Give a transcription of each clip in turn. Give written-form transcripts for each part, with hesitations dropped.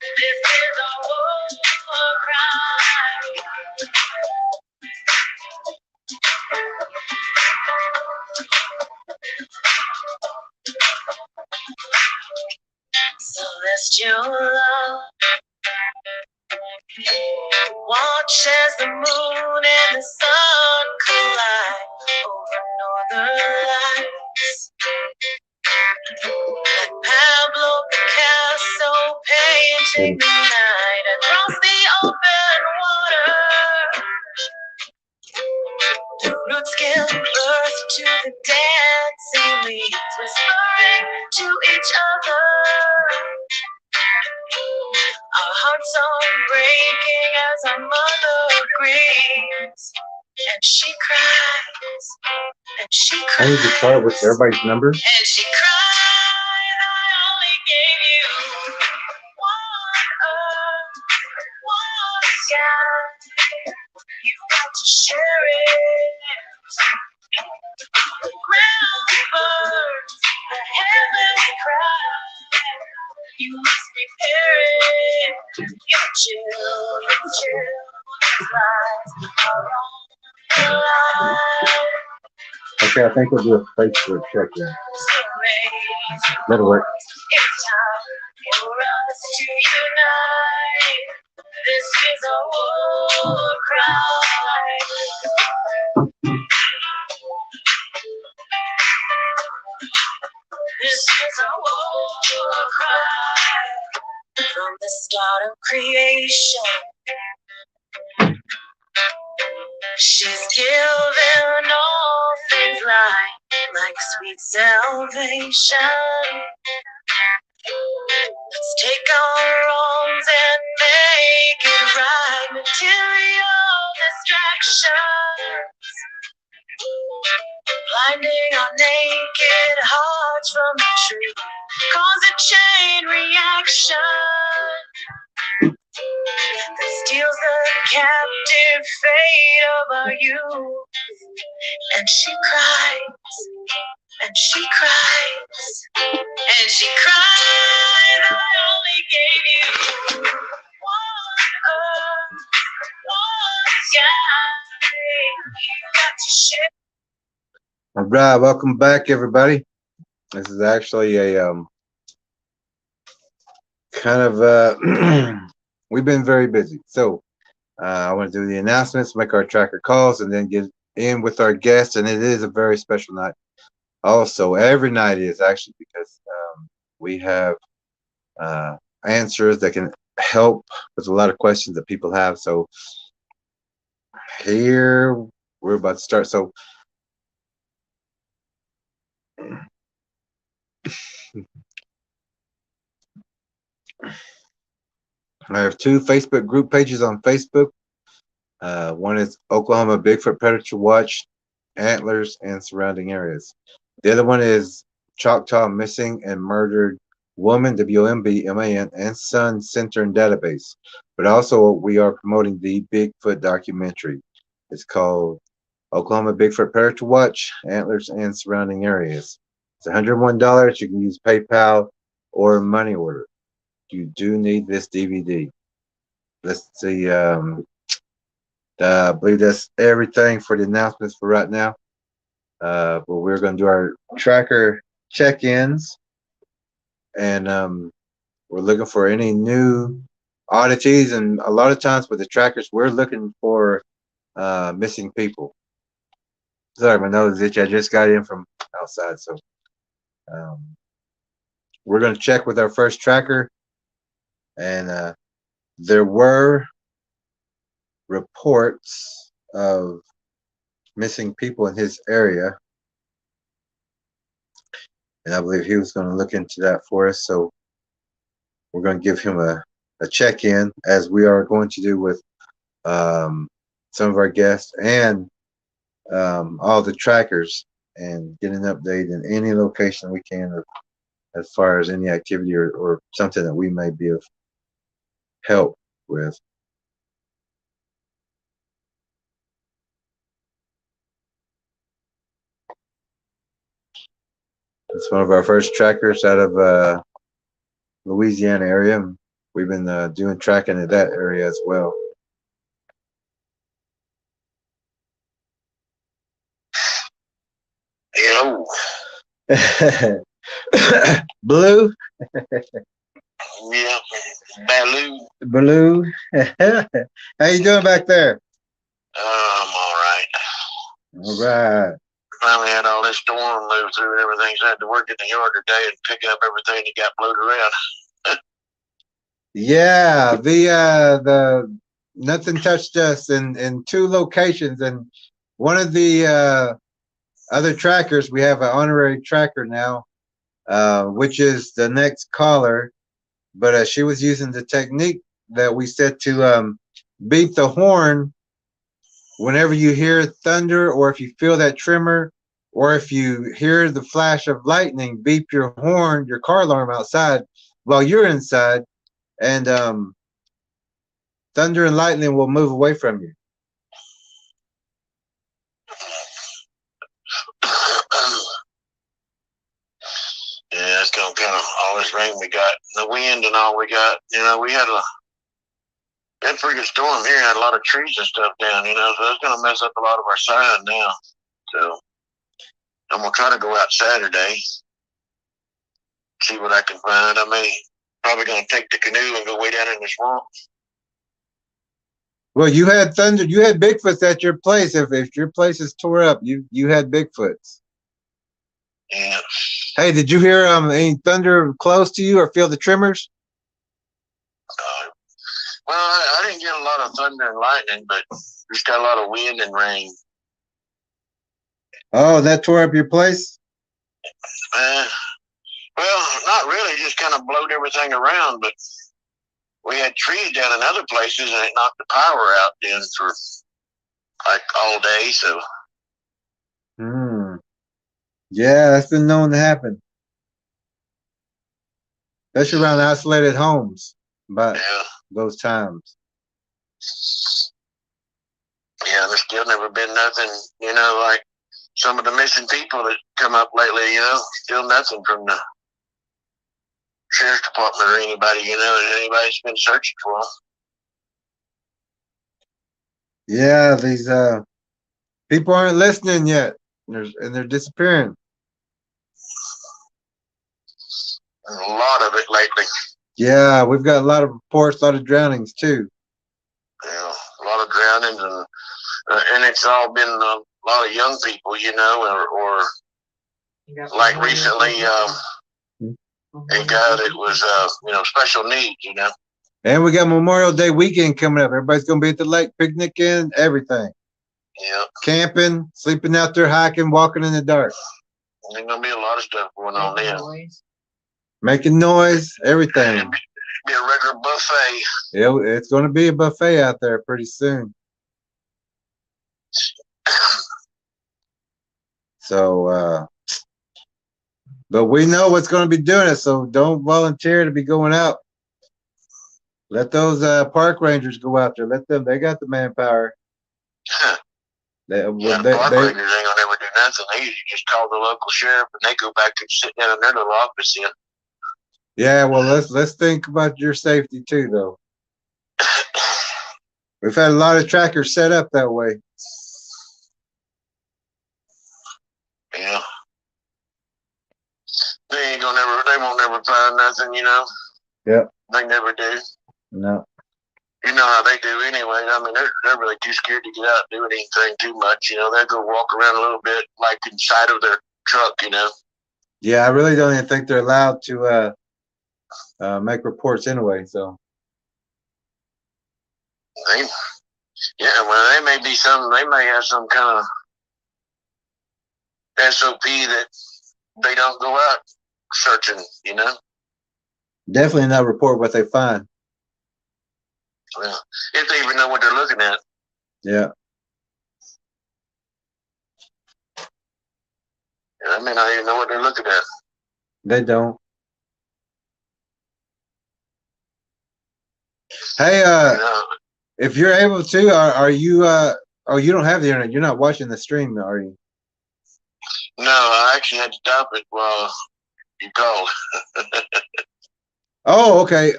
This is a war cry. Celestial love. Watch as the moon and the sun collide over northern lights. Like Pablo Picasso painting the night across the open water. The roots give birth to the dancing leaves, whispering to each other. Our hearts are breaking as our mother grieves, and she cries, and she cries. I need to start with everybody's numbers. And she cries, I only gave you one earth, one sky. You've got to share it. The ground burns, the heavens cry. You must repair it. Your children's lives are on the line. Okay, I think we'll do a Facebook check in. That'll work. It's time for us to unite. This is a war cry. This is a war cry. From the start of creation, she's given all things like sweet salvation. Let's take our wrongs and make it right. Material distractions, blinding our naked hearts from the truth, cause a chain reaction that steals the captive fate of our youth. And she cries, and she cries, and she cries, I only gave you one earth, one sky. You got to share. All right, welcome back, everybody. This is actually a kind of we've been very busy, so I want to do the announcements, make our tracker calls, and then get in with our guests. And it is a very special night. Also, every night is actually, because we have answers that can help with a lot of questions that people have. So here we're about to start. So I have two Facebook group pages on Facebook. One is Oklahoma Bigfoot Predator Watch, Antlers, and surrounding areas. The other one is Choctaw Missing and Murdered Woman, WMBMAN, and Son Center and Database. But also we are promoting the Bigfoot documentary. It's called Oklahoma Bigfoot Predator Watch, Antlers, and surrounding areas. It's $101. You can use PayPal or money order. You do need this DVD. Let's see. I believe that's everything for the announcements for right now. But we're going to do our tracker check-ins, and we're looking for any new oddities. And a lot of times with the trackers, we're looking for missing people. Sorry, my nose is itchy. I just got in from outside, so we're going to check with our first tracker. And there were reports of missing people in his area, and I believe he was going to look into that for us. So we're going to give him a check-in, as we are going to do with some of our guests and all the trackers, and get an update in any location we can of, as far as any activity or something that we may be of help with. It's one of our first trackers out of Louisiana area. we've been doing tracking in that area as well. Yo. Blue. Yeah. Baloo. Blue. How you doing back there? I'm all right. All right. Finally had all this storm move through and everything, so I had to work in the yard today and pick up everything that got blowed around. Yeah, the nothing touched us in two locations, and one of the other trackers, we have an honorary tracker now, which is the next caller, but she was using the technique that we said to beep the horn whenever you hear thunder, or if you feel that tremor, or if you hear the flash of lightning, beep your horn, your car alarm outside while you're inside, and thunder and lightning will move away from you. Yeah, that's kind of all this rain we got, the wind and all we got. You know, we had a pretty good storm here. Had a lot of trees and stuff down. You know, so it's gonna mess up a lot of our sign now. So I'm gonna try to go out Saturday, see what I can find. I may probably gonna take the canoe and go way down in the swamp. Well, you had thunder, you had Bigfoots at your place. If your place is tore up, you had Bigfoots. Yeah. Hey, did you hear any thunder close to you or feel the tremors? Well, I didn't get a lot of thunder and lightning, but just got a lot of wind and rain. Oh, that tore up your place? Well, not really. Just kind of blowed everything around, but we had trees down in other places, and it knocked the power out then for like all day. So. Yeah, that's been known to happen, especially around isolated homes. But yeah, those times. Yeah, there's still never been nothing. You know, like some of the missing people that come up lately. You know, still nothing from the sheriff's department or anybody. You know, anybody's been searching for them. Yeah, these people aren't listening yet, and they're disappearing. There's a lot of it lately. Yeah, we've got a lot of reports, a lot of drownings too. Yeah, a lot of drownings, and it's all been a lot of young people, you know, or like recently, a guy that was, you know, special needs, you know. And we got Memorial Day weekend coming up. Everybody's gonna be at the lake picnicking, everything. Yeah. Camping, sleeping out there, hiking, walking in the dark. There's gonna be a lot of stuff going on there. Making noise, everything. It'll be a regular buffet. Yeah, it's gonna be a buffet out there pretty soon. So, but we know what's going to be doing it, so don't volunteer to be going out. Let those park rangers go out there. Let them. They got the manpower. Park rangers ain't gonna ever do nothing. They usually just call the local sheriff and they go back and sit down in their little office in. Yeah, well, let's think about your safety too, though. We've had a lot of trackers set up that way. Yeah. They won't never find nothing, you know. Yep. They never do. No. You know how they do anyway. I mean, they're really too scared to get out and do anything too much. You know, they'll go walk around a little bit, like inside of their truck. You know. Yeah, I really don't even think they're allowed to make reports anyway. So. Well, they may be some. They may have some kind of SOP that they don't go out searching. You know. Definitely not report what they find. Well, if they even know what they're looking at. Yeah. I may not even know what they're looking at. They don't. Hey, if you're able to, are you? Oh, you don't have the internet. You're not watching the stream, are you? No, I actually had to stop it while you called. Oh, okay.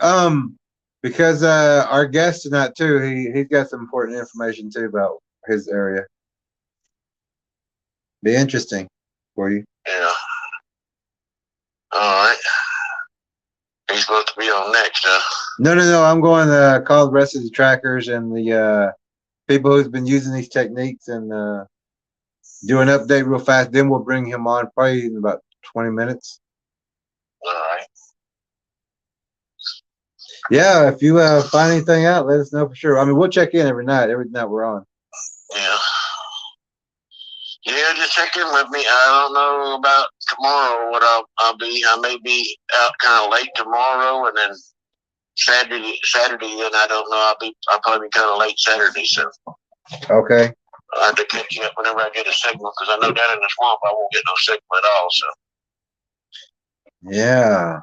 because our guest tonight too, he's got some important information too about his area. Be interesting for you. Yeah. All right. He's supposed to be on next, huh? No. I'm going to call the rest of the trackers and the people who's been using these techniques and do an update real fast. Then we'll bring him on probably in about 20 minutes. All right. Yeah, if you find anything out, let us know for sure. I mean, we'll check in every night we're on. Yeah. Yeah, just check in with me. I don't know about tomorrow what I'll be. I may be out kind of late tomorrow, and then Saturday, then I don't know. I'll probably be kind of late Saturday, so Okay. I'll have to catch you up whenever I get a signal, because I know down in the swamp I won't get no signal at all. So Yeah.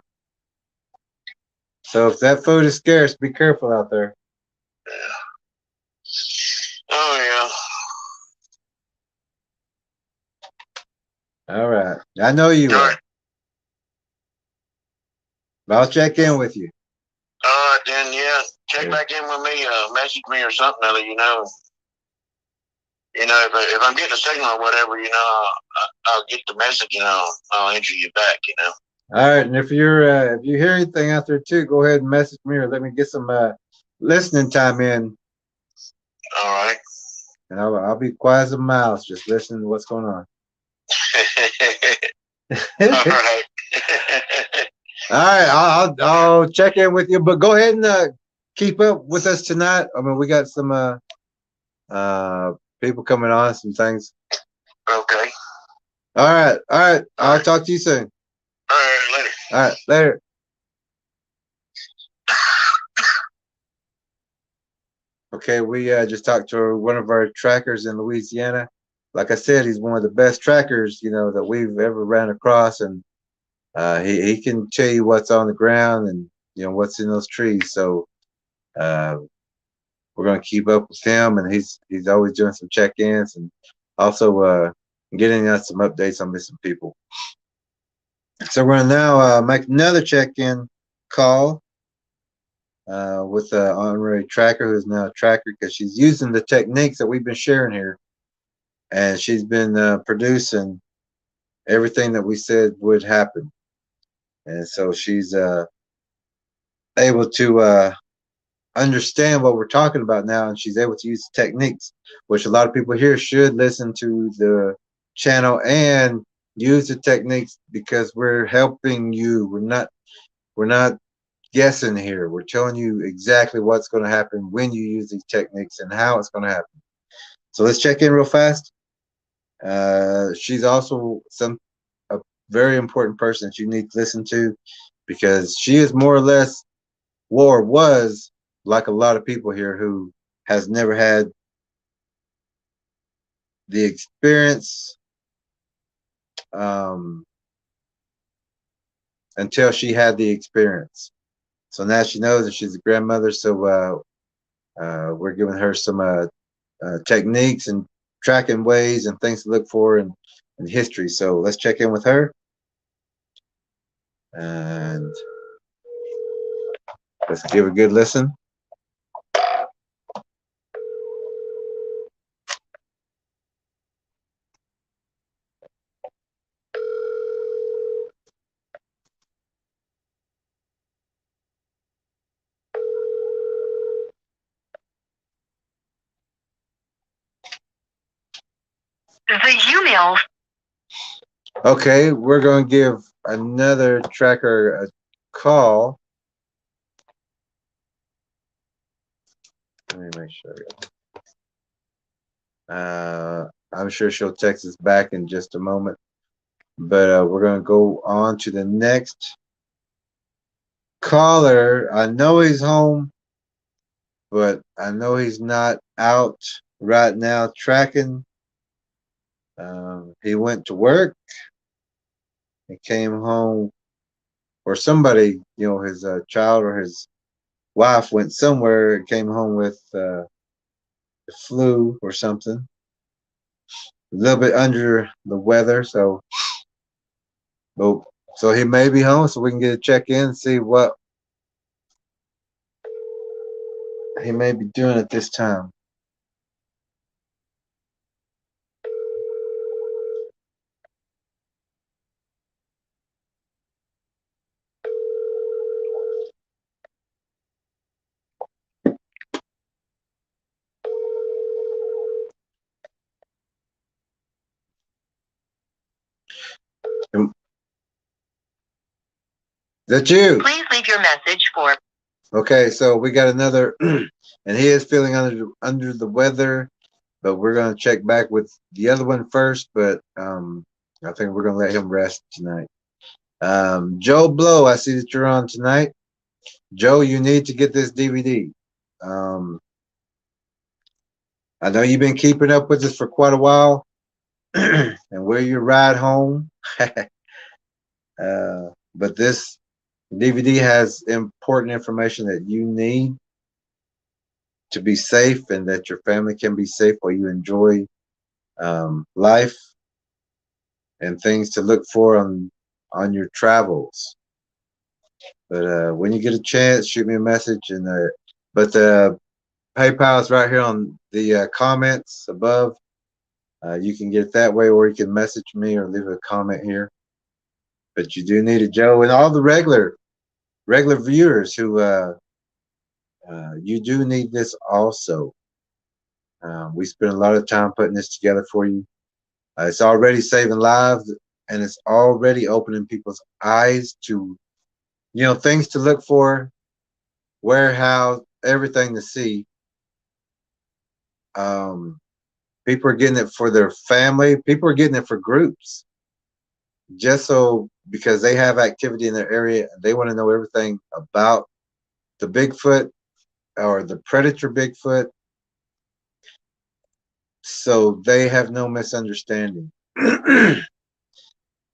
So if that food is scarce, be careful out there. yeah. Oh All right. I know you yeah. All will. right. But I'll check in with you. All right, then. Yeah, check back in with me. Message me or something. I'll let you know. You know, if I'm getting a signal or whatever, you know, I'll get the message and I'll answer you back. You know. All right. And if you hear anything out there too, go ahead and message me or let me get some listening time in. All right. And I'll be quiet as a mouse, just listening to what's going on. All right. All right, I'll check in with you, but go ahead and keep up with us tonight. I mean, we got some people coming on, some things. Okay. All right. I'll talk to you soon. All right, later. All right, later. Okay, we just talked to one of our trackers in Louisiana. Like I said, he's one of the best trackers, that we've ever ran across, and he can tell you what's on the ground and what's in those trees. So we're gonna keep up with him, and he's always doing some check-ins and also getting us some updates on missing people. So we're gonna now make another check-in call with an honorary tracker who's now a tracker because she's using the techniques that we've been sharing here, and she's been producing everything that we said would happen. And so she's able to understand what we're talking about now, and she's able to use techniques, which a lot of people here should listen to the channel and use the techniques because we're helping you. We're not guessing here. We're telling you exactly what's going to happen when you use these techniques and how it's going to happen. So let's check in real fast. She's also a very important person that you need to listen to because she is more or less was like a lot of people here who has never had the experience until she had the experience. So now she knows that she's a grandmother. So we're giving her some techniques and tracking ways and things to look for in history. So let's check in with her. And let's give a good listen. The email. Okay, we're going to give another tracker a call. Let me make sure. I'm sure she'll text us back in just a moment. But we're going to go on to the next caller. I know he's home, but I know he's not out right now tracking. He went to work. He came home, or somebody, his child or his wife went somewhere and came home with the flu or something. A little bit under the weather, so he may be home, so we can get a check in and see what he may be doing at this time. Is that you? Please leave your message for. Okay, so we got another, and he is feeling under the weather, but we're gonna check back with the other one first. But I think we're gonna let him rest tonight. Joe Blow, I see that you're on tonight. Joe, you need to get this DVD. Um, I know you've been keeping up with us for quite a while, and we're your ride home. But this DVD has important information that you need to be safe and that your family can be safe while you enjoy life and things to look for on your travels. But when you get a chance, shoot me a message. And but the PayPal is right here on the comments above. You can get it that way, or you can message me or leave a comment here. But you do need it, Joe, and all the regular viewers who you do need this also. We spent a lot of time putting this together for you. It's already saving lives, and it's already opening people's eyes to, things to look for, where, how, everything to see. People are getting it for their family. People are getting it for groups, just so because they have activity in their area, they want to know everything about the Bigfoot or the predator Bigfoot, so they have no misunderstanding.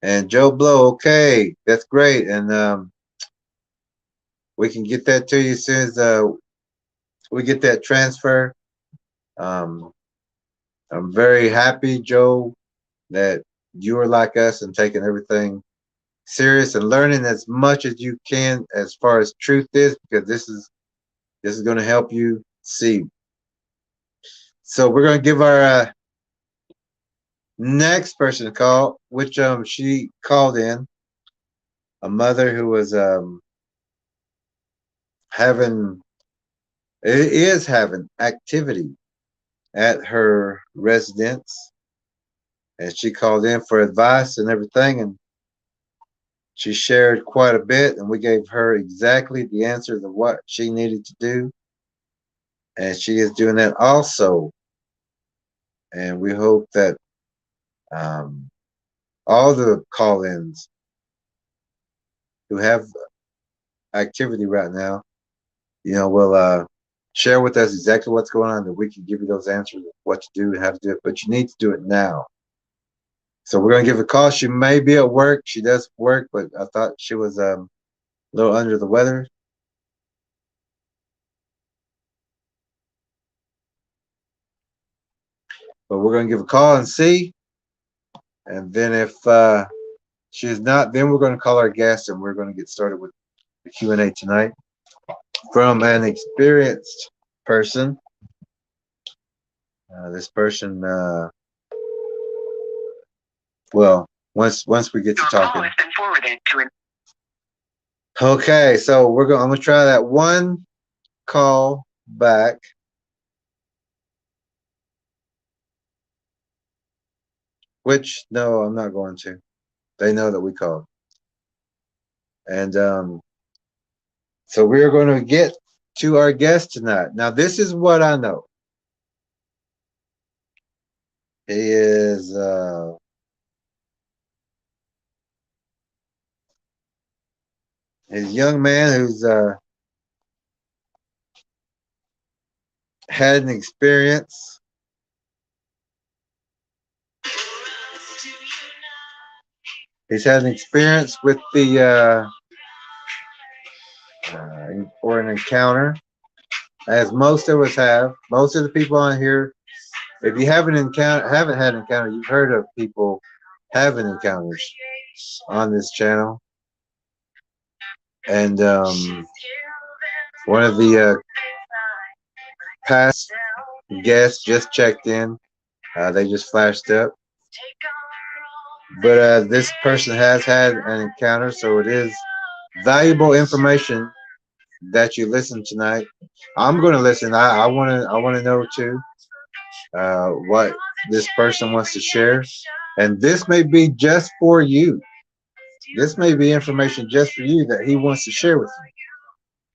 And Joe Blow, okay, that's great, and we can get that to you as soon as we get that transfer. Um, I'm very happy, Joe, that you are like us and taking everything serious and learning as much as you can as far as truth is, because this is going to help you see. So we're going to give our next person a call, which she called in, a mother who was having is having activity at her residence, and she called in for advice and everything, and she shared quite a bit, and we gave her exactly the answer to what she needed to do, and she is doing that also. And we hope that um, all the call-ins who have activity right now, will share with us exactly what's going on, that we can give you those answers of what to do and how to do it. But you need to do it now. So we're going to give a call. She may be at work. She does work, but I thought she was a little under the weather. But we're going to give a call and see. And then if she is not, then we're going to call our guest, and we're going to get started with the Q&A tonight from an experienced person. This person, well, once we get to talking. Your call has been forwarded to an. Okay, so I'm gonna try that one call back. Which no, I'm not going to. They know that we called. And so we're going to get to our guest tonight. Now, this is what I know. He is a young man who's had an experience. He's had an experience with the or an encounter, as most of us have. Most of the people on here, if you haven't had an encounter, you've heard of people having encounters on this channel. And one of the past guests just checked in. They just flashed up. But this person has had an encounter, so it is valuable information that you listen tonight. I'm going to listen. I want to know too what this person wants to share, and this may be just for you. This may be information just for you that he wants to share with you.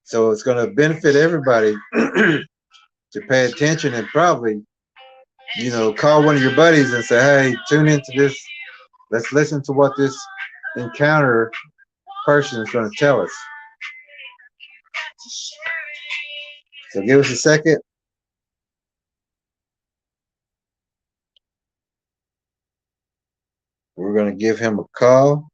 So it's going to benefit everybody to pay attention and probably, call one of your buddies and say, hey, tune into this. Let's listen to what this encounter person is going to tell us. So give us a second. We're going to give him a call.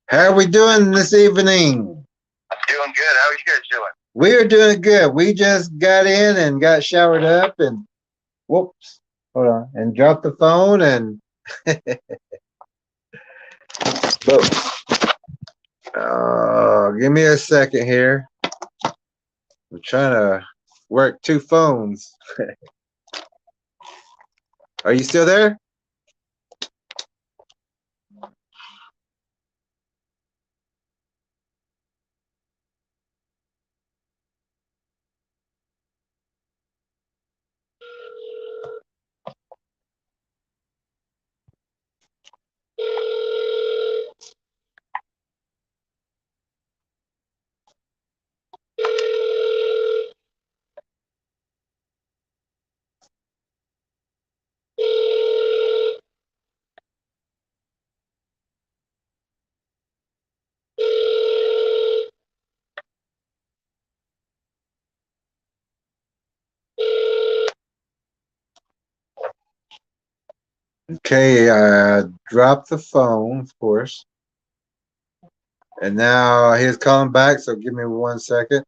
How are we doing this evening? I'm doing good. How are you guys doing? We are doing good. We just got in and got showered up and whoops, hold on, and dropped the phone and give me a second here. I'm trying to work two phones. Are you still there? Okay, dropped the phone, of course. And now he's calling back, so give me 1 second.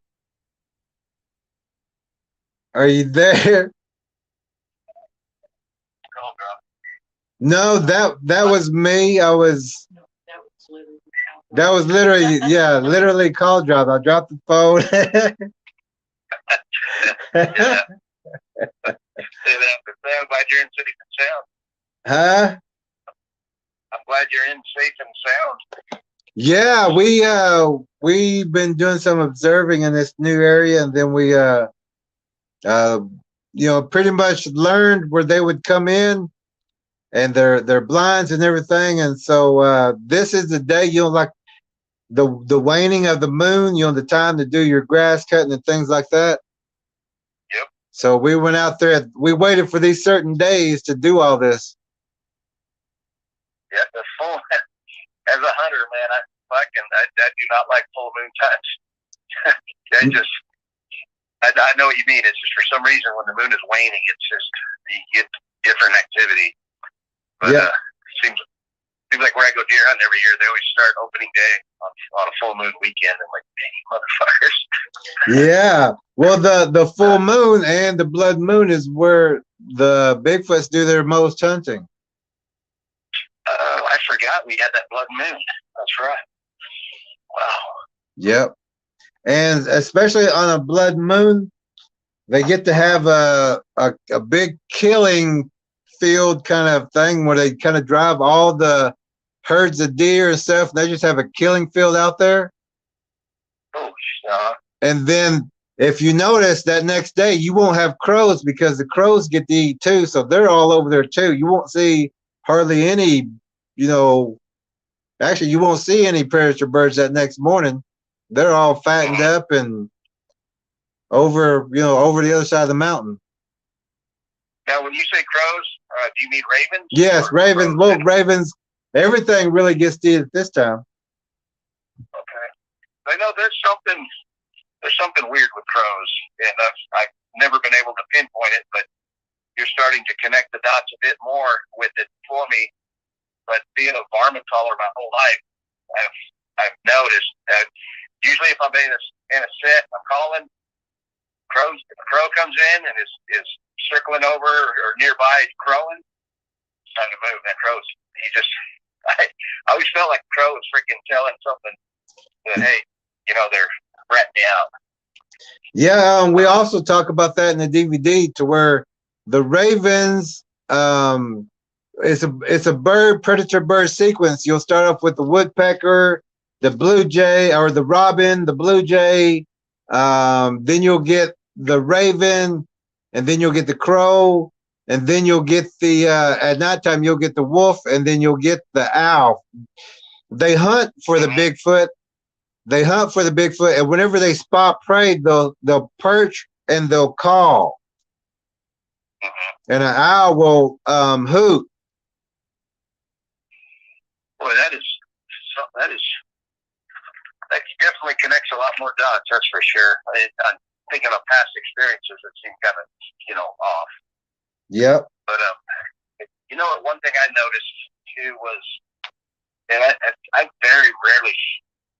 Are you there? No, that was me. That was literally, yeah, literally call drop. I dropped the phone. I'm glad you're in safe and sound. Huh? I'm glad you're in safe and sound. Yeah, we've been doing some observing in this new area, and then we pretty much learned where they would come in and their blinds and everything. And so this is the day, like the waning of the moon, the time to do your grass cutting and things like that. Yep. So we went out there. We waited for these certain days to do all this. Yeah, the full. As a hunter, man, I do not like full moon times. I know what you mean. It's just for some reason when the moon is waning, it's just you get different activity. But yeah. Seems like where I go deer hunting every year, they always start opening day on a full moon weekend. I'm like, dang, motherfuckers. Yeah. Well, the full moon and the blood moon is where the Bigfoots do their most hunting. I forgot we had that blood moon. That's right. Wow. Yep. And especially on a blood moon, they get to have a big killing field kind of thing where they kind of drive all the herds of deer and stuff. They just have a killing field out there. Oh, and then if you notice that next day, you won't have crows because the crows get to eat too. So they're all over there too. You won't see hardly any, actually you won't see any predator birds that next morning. They're all fattened up and over the other side of the mountain. Now, when you say crows, do you mean ravens? Yes, ravens. Well, ravens. Everything really gets to eat at this time. Okay. I know there's something there's something weird with crows, and I've never been able to pinpoint it, but you're starting to connect the dots a bit more with it for me. But being a varmint caller my whole life, I've noticed that usually if I'm in a set, I'm calling crows. If a crow comes in and is circling over or nearby, crowing, it's time to move. That crow's I always felt like a crow was freaking telling something that, hey, they're ratting me out. Yeah, we also talk about that in the DVD, to where the ravens, it's a predator bird sequence. You'll start off with the woodpecker, the blue jay, or the robin, the blue jay. Then you'll get the raven, and then you'll get the crow, and then you'll get the at nighttime you'll get the wolf, and then you'll get the owl. They hunt for the Bigfoot. And whenever they spot prey, they'll perch and they'll call. And an owl will hoot. Boy, that definitely connects a lot more dots. That's for sure. I'm thinking of past experiences that seem kind of off. Yep. But one thing I noticed too was, and I very rarely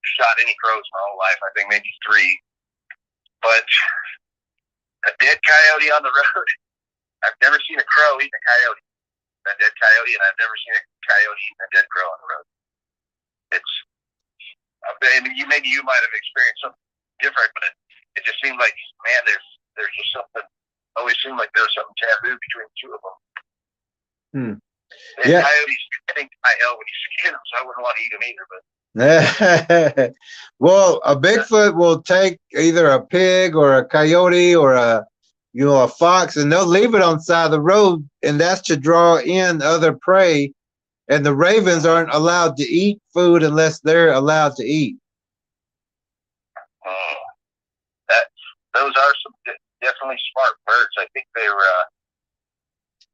shot any crows my whole life. I think maybe 3. But a dead coyote on the road. I've never seen a crow eating a coyote. A dead coyote, and I've never seen a coyote eating a dead crow on the road. Maybe you might have experienced something different, but it just seemed like, man, there's just something. Always seemed like there was something taboo between the two of them. And coyotes, I think I hell when you skin them, so I wouldn't want to eat them either. But well, a Bigfoot will take either a pig or a coyote or a fox, and they'll leave it on the side of the road, and that's to draw in other prey. And the ravens aren't allowed to eat food unless they're allowed to eat. Those are some definitely smart birds. I think they're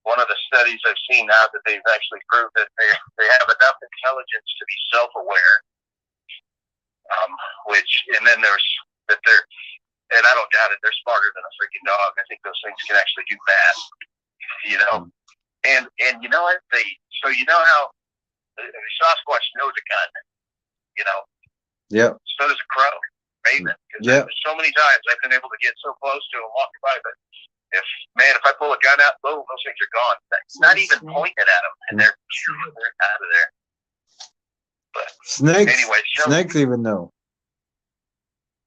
one of the studies I've seen now that they've actually proved that they have enough intelligence to be self-aware. And then there's that they're, and I don't doubt it, they're smarter than a freaking dog. I think those things can actually do math, And what? So how the Sasquatch knows a gun, Yeah. So does a crow, raven. Yeah. So many times I've been able to get so close to them walking by, but if I pull a gun out, boom, those things are gone. It's not even pointing at them, and they're out of there. But snakes. Anyway, snakes even know.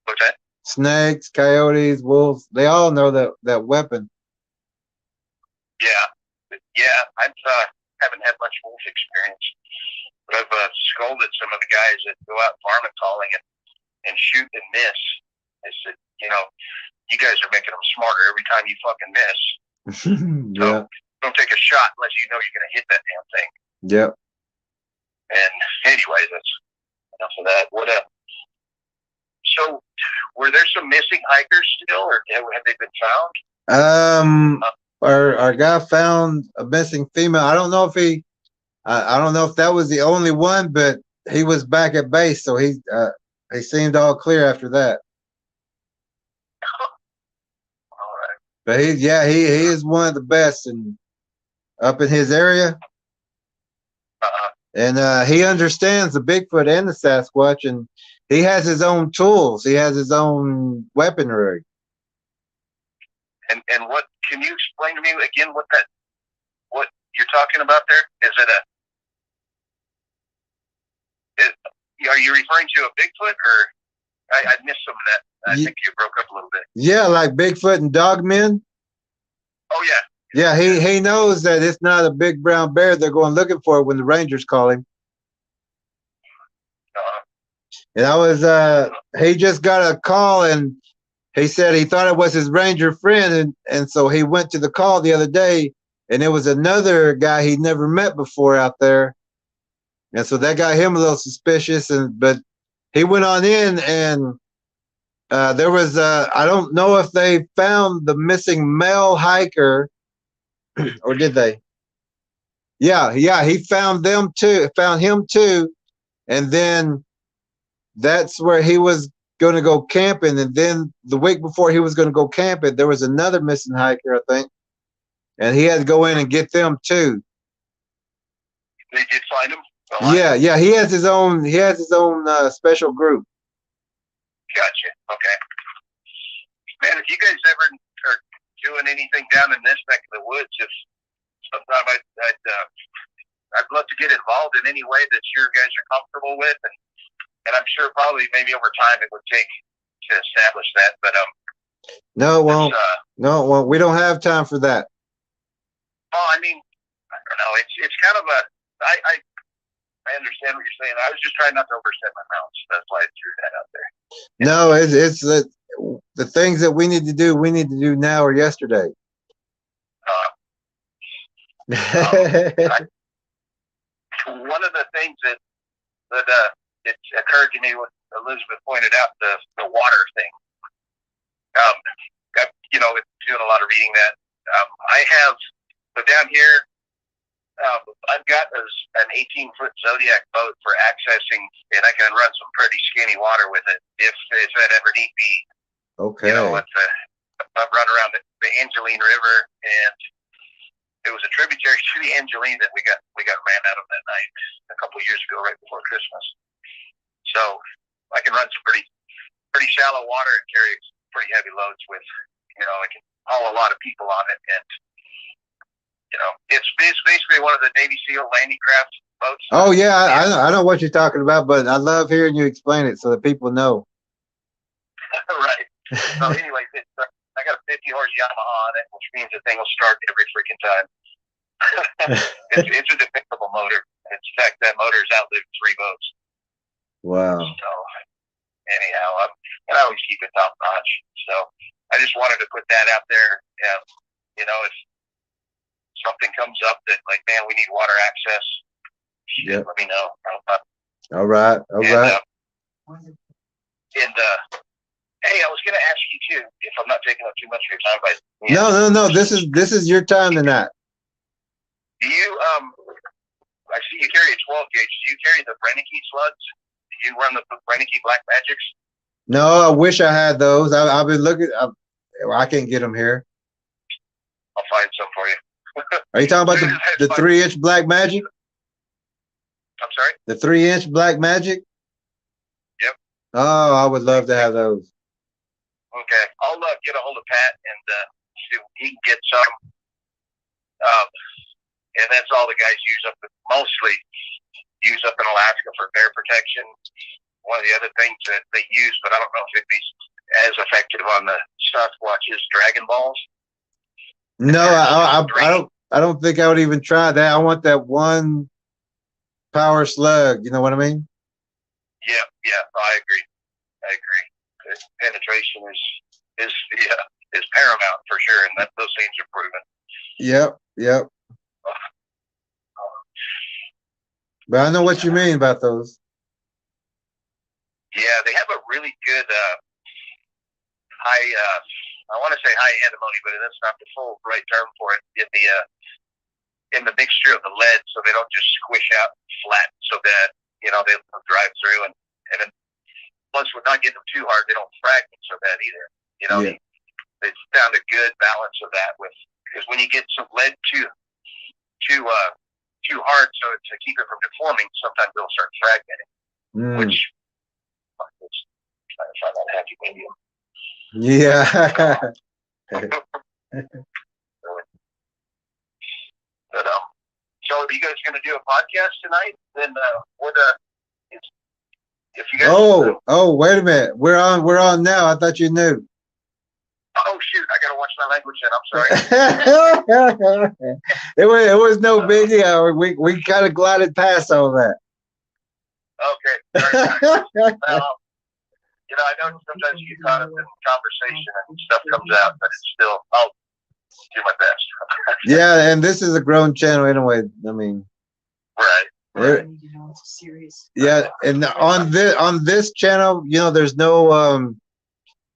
What's that? Snakes, coyotes, wolves. They all know that weapon. Yeah. I haven't had much wolf experience, but I've scolded some of the guys that go out varmint calling and shoot and miss. I said, you guys are making them smarter every time you fucking miss. Yeah. So don't take a shot unless you know you're going to hit that damn thing. Yep. And anyway, that's enough of that. So were there some missing hikers still, or have they been found? Our guy found a missing female. I don't know if I don't know if that was the only one, but he was back at base, so he seemed all clear after that. All right. But he is one of the best up in his area. And he understands the Bigfoot and the Sasquatch, and he has his own tools. He has his own weaponry. And what can you explain to me again? What you're talking about there? Are you referring to a Bigfoot, or I missed some of that? I think you broke up a little bit. Yeah, like Bigfoot and Dogmen. Oh yeah. Yeah, he knows that it's not a big brown bear they're going looking for when the Rangers call him. And he just got a call, and he said he thought it was his Ranger friend, and so he went to the call the other day, and it was another guy he'd never met before out there. And so that got him a little suspicious, but he went on in, and there was I don't know if they found the missing male hiker, or did they? Yeah, he found him too, and then that's where he was going to go camping, and then the week before he was going to go camping, there was another missing hiker, I think, and he had to go in and get them too. They did find him. Yeah, yeah, he has his own. He has his own special group. Gotcha. Okay. Man, if you guys ever are doing anything down in this neck of the woods, if sometime I'd love to get involved in any way that you guys are comfortable with, and I'm sure probably maybe over time it would take to establish that. But no, well, no, well, we don't have time for that. Oh, I mean, I don't know. It's kind of a I understand what you're saying. I was just trying not to overstep my bounds. That's why I threw that out there. No, it's the things that we need to do. We need to do now or yesterday. One of the things that it occurred to me when Elizabeth pointed out the water thing. You know, doing a lot of reading that. I have, but down here, I've got an 18-foot Zodiac boat for accessing, and I can run some pretty skinny water with it if that ever need be. Okay. You know, I've run around the Angeline River, and it was a tributary to the Angeline that we got ran out of that night a couple of years ago, right before Christmas. So I can run some pretty shallow water and carry pretty heavy loads with. You know, I can haul a lot of people on it, and you know, it's basically one of the Navy SEAL landing craft boats. Oh yeah, I know what you're talking about, but I love hearing you explain it so that people know. Right. So anyway, I got a 50-horse Yamaha on it, which means the thing will start every freaking time. It's a dependable motor. In fact, that motor's outlived 3 boats. Wow. So anyhow, I always keep it top notch. So I just wanted to put that out there. You know, if something comes up that, like, man, we need water access, yep, let me know. All right. Hey, I was going to ask you too, if I'm not taking up too much of your time, but no. This is your time tonight. Do you I see you carry a 12 gauge. Do you carry the Brennicky slugs? Do you run the Brennicky Black Magics? No, I wish I had those. I've been looking. I can't get them here. I'll find some for you. Are you talking about the 3-inch Black Magic? I'm sorry? The 3-inch Black Magic? Yep. Oh, I would love to have those. Okay. I'll get a hold of Pat and see if he can get some. And that's all the guys mostly use up in Alaska for bear protection. One of the other things that they use, but I don't know if it'd be as effective on the Sasquatch, is Dragon Balls. No, I don't think I would even try that. I want that one power slug. You know what I mean? Yeah, I agree. Penetration is paramount for sure, and those things are proven. Yep. But I know what you mean about those. Yeah, they have a really good high. I want to say high antimony, but that's not the full right term for it. In the mixture of the lead, so they don't just squish out flat so bad. You know, they drive through, and then plus with not getting them too hard, they don't fragment so bad either. You know, yeah. They found a good balance of that because when you get some lead too hard, so to keep it from deforming, sometimes it'll start fragmenting, which is trying to find that happy medium. Yeah. So are you guys going to do a podcast tonight? Then if you guys. Oh, wait a minute. We're on now. I thought you knew. Oh shoot! I gotta watch my language then. I'm sorry. it was no biggie. We kind of glided past all that. Okay. Right. You know, I know sometimes you get caught up in conversation and stuff comes out, but it's still, I'll do my best. Yeah, and this is a grown channel anyway. I mean, right. Yeah, and on this channel, you know, there's no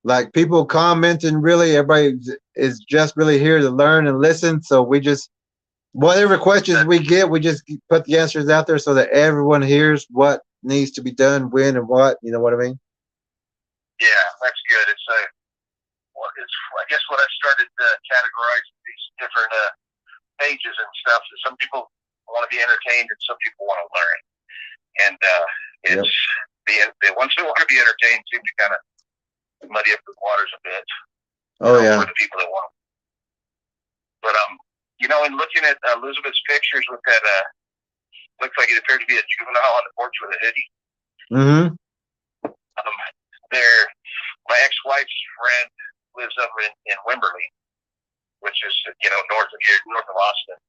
like people commenting. Really, everybody is just really here to learn and listen. So we just, whatever questions we get, we just put the answers out there so that everyone hears what needs to be done, when, and what. You know what I mean? Yeah, that's good. It's I guess what I've started categorizing these different pages and stuff. So some people want to be entertained, and some people want to learn. And it's the ones who want to be entertained seem to kind of muddy up the waters a bit. Oh yeah. For the people that want. But in looking at Elizabeth's pictures with that, looks like it appeared to be a juvenile on the porch with a hoodie. Mm-hmm. My ex-wife's friend lives up in Wimberley, which is north of here, north of Austin.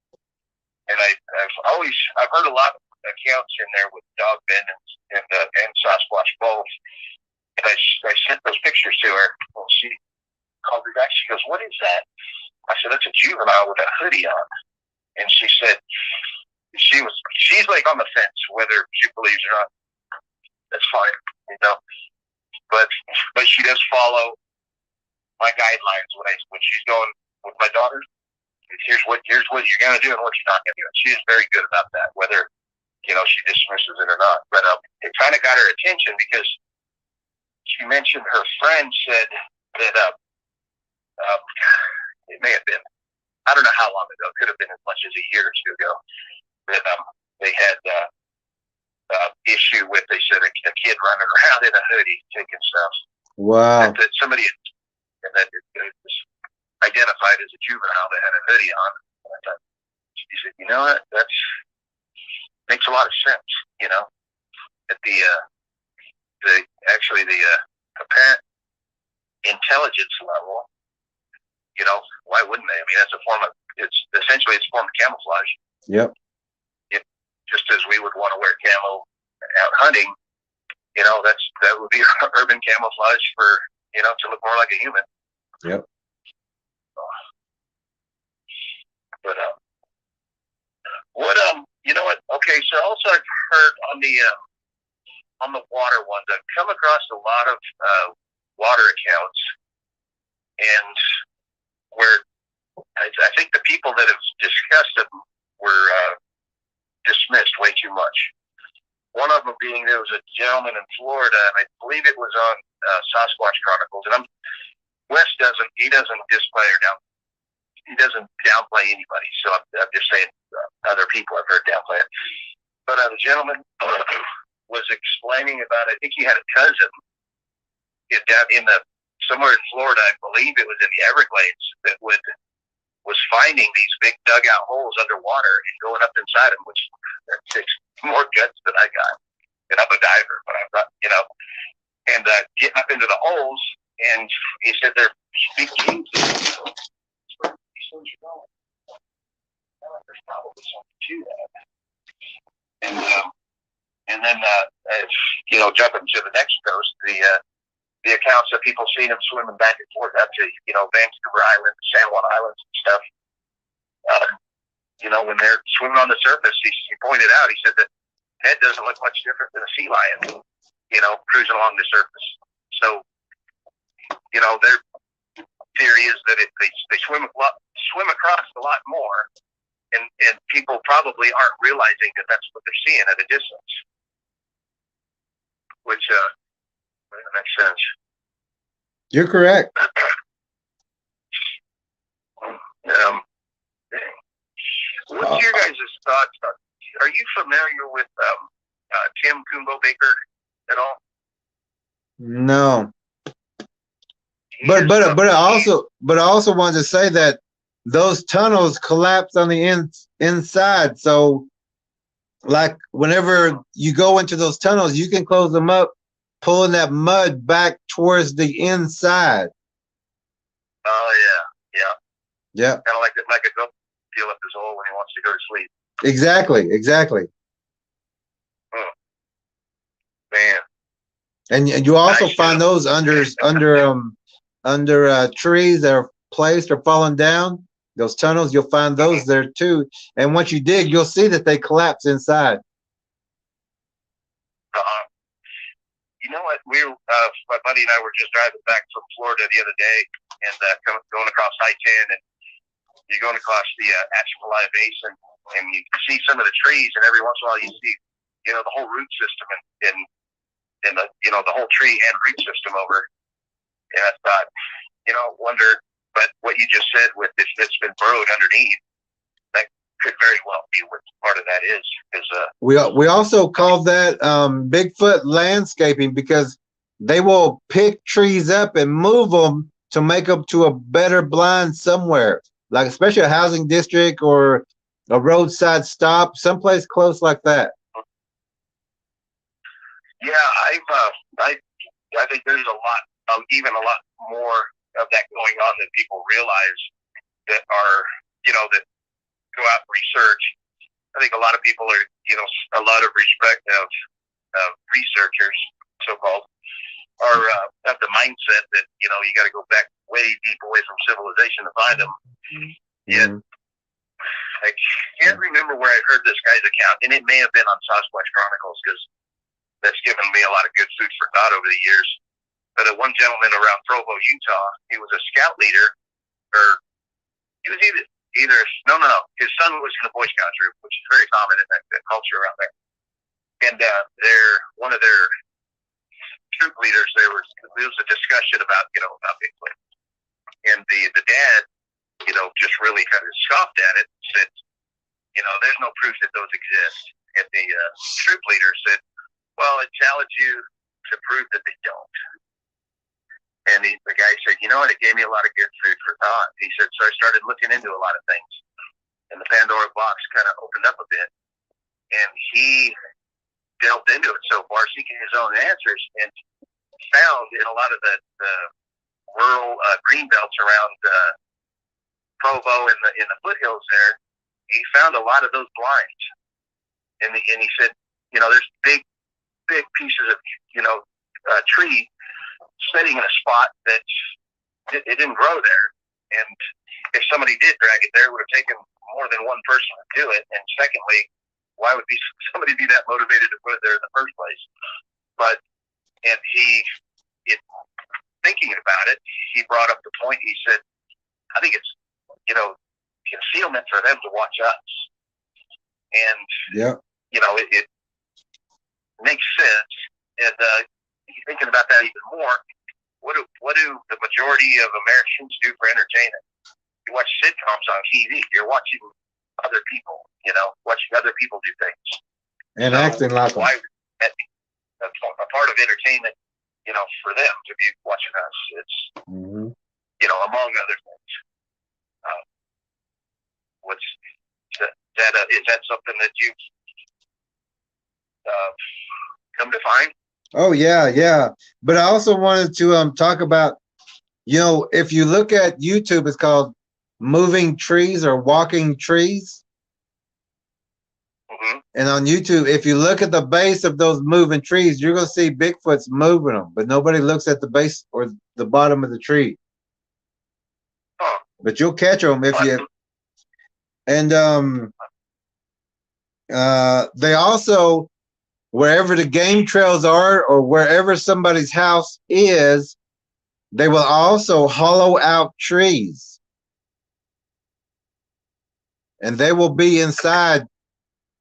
And I've heard a lot of accounts in there with dog Ben and Sasquatch both. And I sent those pictures to her. Well, she called me back. She goes, "What is that?" I said, "That's a juvenile with a hoodie on." And she said she's like on the fence whether she believes or not. That's fine, But she does follow my guidelines when she's going with my daughter. Here's what you're gonna do and what you're not gonna do. And she is very good about that, whether she dismisses it or not. But it kind of got her attention because she mentioned her friend said that it may have been, I don't know how long ago, it could have been as much as a year or two ago, that they had issue with, they said, a kid running around in a hoodie taking stuff. Wow. That somebody that it was identified as a juvenile that had a hoodie on. And I thought, he said, you know what, that makes a lot of sense, at the apparent intelligence level, why wouldn't they? I mean, it's essentially a form of camouflage. Yep. Just as we would want to wear camo out hunting, that would be urban camouflage for, to look more like a human. Yep. But, what, okay, so also I've heard on the water ones, I've come across a lot of water accounts, and where I think the people that have discussed them were dismissed way too much. One of them being there was a gentleman in Florida, and I believe it was on Sasquatch Chronicles. And Wes doesn't downplay anybody. So I'm just saying other people I've heard downplay it. But the gentleman was explaining about, I think he had a cousin down somewhere in Florida, I believe it was in the Everglades, that was finding these big dugout holes underwater and going up inside them, which takes more guts than I got. And I'm a diver, but I'm not, and getting up into the holes, and he said they're big caves. There's probably something to that. And then jumping to the next coast, the accounts of people seeing them swimming back and forth up to, Vancouver Island, San Juan Islands and stuff. When they're swimming on the surface, he pointed out, he said that head doesn't look much different than a sea lion, cruising along the surface. So, their theory is that they swim across a lot more, and people probably aren't realizing that that's what they're seeing at a distance, which makes sense. You're correct. What's your guys' thoughts? Are you familiar with Tim Kumbo Baker at all? No. But I also wanted to say that those tunnels collapse on the inside. So, like, whenever you go into those tunnels, you can close them up, pulling that mud back towards the inside. Oh yeah. Yeah. Kind of like a goat feel up his hole when he wants to go to sleep. Exactly. Man. And you also find those under trees that are placed or fallen down. Those tunnels, you'll find those there too. And once you dig, you'll see that they collapse inside. You know what? My buddy and I were just driving back from Florida the other day, and going across I-10, and you're going across the Atchafalaya Basin, and you see some of the trees, and every once in a while you see, the whole root system and the whole tree and root system over. And I thought, wonder, but what you just said with this that's been burrowed underneath, that could very well be what part of that is. Because we also call that Bigfoot landscaping, because they will pick trees up and move them to make up to a better blind somewhere, like especially a housing district or a roadside stop, someplace close like that. yeah, I think there's a lot, even a lot more of that going on than people realize that are, that go out and research. I think a lot of people are, a lot of researchers, so-called, are have the mindset that, you got to go back way deep away from civilization to find them. Yet, I can't remember where I heard this guy's account, and it may have been on Sasquatch Chronicles, because that's given me a lot of good food for thought over the years. But one gentleman around Provo, Utah, he was a scout leader, or he was either no. His son was in the Boy Scout troop, which is very common in that culture around there. And one of their troop leaders, there was a discussion about Bigfoot, and the dad, just really kind of scoffed at it and said, there's no proof that those exist. And the troop leader said, well, I challenge you to prove that they don't. And the guy said, it gave me a lot of good food for thought. He said, so I started looking into a lot of things, and the Pandora box kind of opened up a bit, and he delved into it so far, seeking his own answers, and found in a lot of the rural green belts around Provo and in the foothills there, he found a lot of those blinds. And he said, there's big pieces of, tree sitting in a spot that it didn't grow there. And if somebody did drag it there, it would have taken more than one person to do it. And secondly, why would somebody be that motivated to put it there in the first place? And thinking about it, he brought up the point. He said, I think it's, concealment for them to watch us. And, it makes sense. And thinking about that even more, what do the majority of Americans do for entertainment? You watch sitcoms on TV. You're watching other people, watching other people do things. And acting like them. Why a part of entertainment, for them to be watching us? It's, among other things. Is that something that you've come to find? Oh yeah. But I also wanted to talk about, if you look at YouTube, it's called Moving Trees or Walking Trees. And on YouTube, if you look at the base of those moving trees, you're going to see Bigfoot's moving them, but nobody looks at the base or the bottom of the tree. But you'll catch them if you. And they also, wherever the game trails are or wherever somebody's house is, they will also hollow out trees. And they will be inside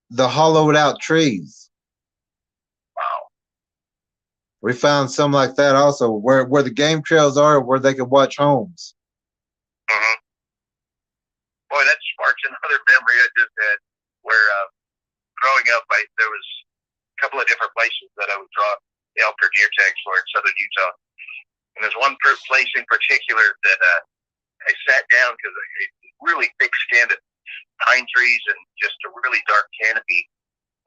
the hollowed out trees. Wow. We found some like that also, where the game trails are, where they can watch homes. Boy, that sparks another memory I just had, where growing up, there was a couple of different places that I would draw elk or deer tags for in southern Utah. And there's one place in particular that I sat down because really thick stand of pine trees and just a really dark canopy.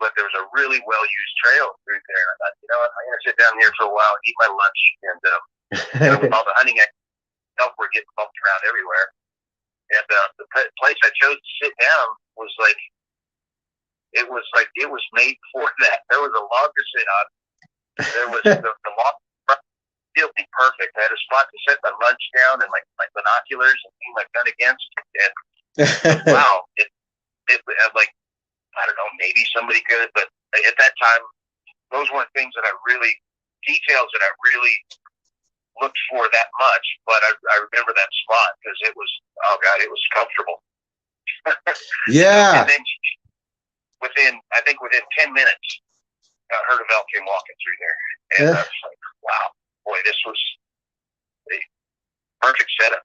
But there was a really well-used trail through there. I thought, I'm going to sit down here for a while and eat my lunch. And with all the hunting, elk were getting bumped around everywhere. And the place I chose to sit down was it was made for that. There was a log to sit on. There was the log filthy perfect. I had a spot to set my lunch down and my binoculars and aim my gun against. And wow, it like, I don't know, maybe somebody could, but at that time, those weren't things that details that I really looked for that much. But I remember that spot because it was, oh God, it was comfortable. Yeah. And then within 10 minutes, a herd of elk came walking through there. And I was like, wow, boy, this was, perfect setup,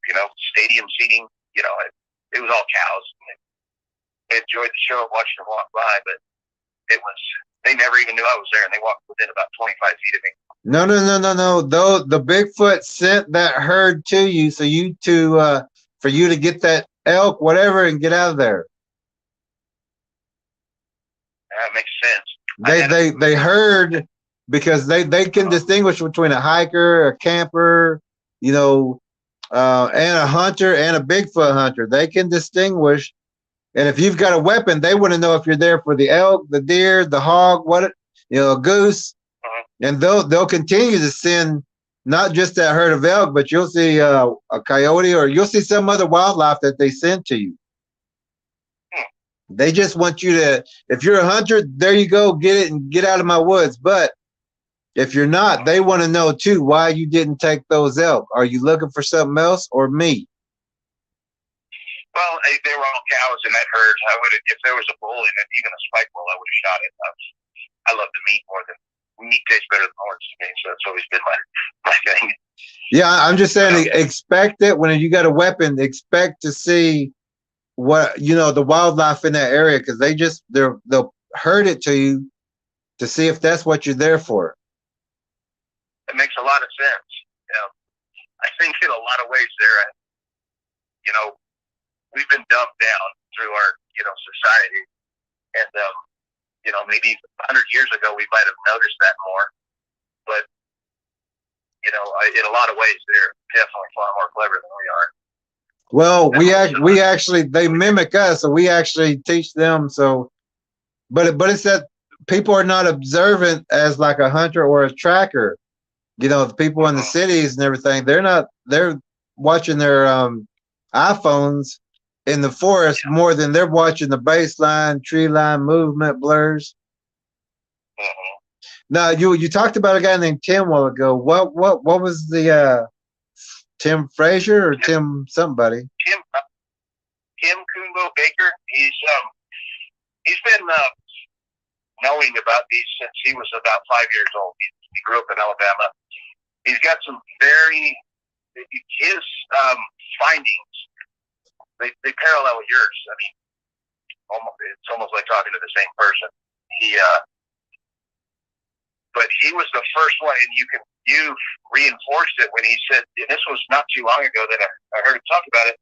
stadium seating. It was all cows. I enjoyed the show, watching them walk by, but they never even knew I was there, and they walked within about 25 feet of me. No. Though the Bigfoot sent that herd to you, so for you to get that elk, whatever, and get out of there. That makes sense. They heard, because they can distinguish between a hiker, a camper, and a hunter and a Bigfoot hunter. They can distinguish, and if you've got a weapon, they want to know if you're there for the elk, the deer, the hog, a goose. And they'll continue to send not just that herd of elk, but you'll see a coyote, or you'll see some other wildlife that they send to you. They just want you to, if you're a hunter, there you go, get it and get out of my woods. But if you're not, they want to know too why you didn't take those elk. Are you looking for something else or meat? Well, they were all cows in that herd. If there was a bull in it, even a spike bull, I would have shot it. I love the meat more than meat tastes better than horns to me, so that's always been my thing. Yeah, I'm just saying, expect it when you got a weapon. Expect to see what the wildlife in that area, because they'll herd it to you to see if that's what you're there for. It makes a lot of sense. I think in a lot of ways we've been dumbed down through our society, and maybe 100 years ago we might have noticed that more, but in a lot of ways they're definitely far more clever than we are. Well, we actually, they mimic us, so we actually teach them. So, but it's that people are not observant as like a hunter or a tracker. The people in the cities and everything, they're watching their iPhones in the forest more than they're watching the baseline, tree line movement blurs. Now, you talked about a guy named Tim a while ago. What was the Tim Frazier or Tim somebody? Tim Kumbo Baker. He's been knowing about these since he was about 5 years old. He grew up in Alabama. He's got some his findings. They parallel yours. I mean, it's almost like talking to the same person. But he was the first one, and you reinforced it when he said, and this was not too long ago that I heard him talk about it.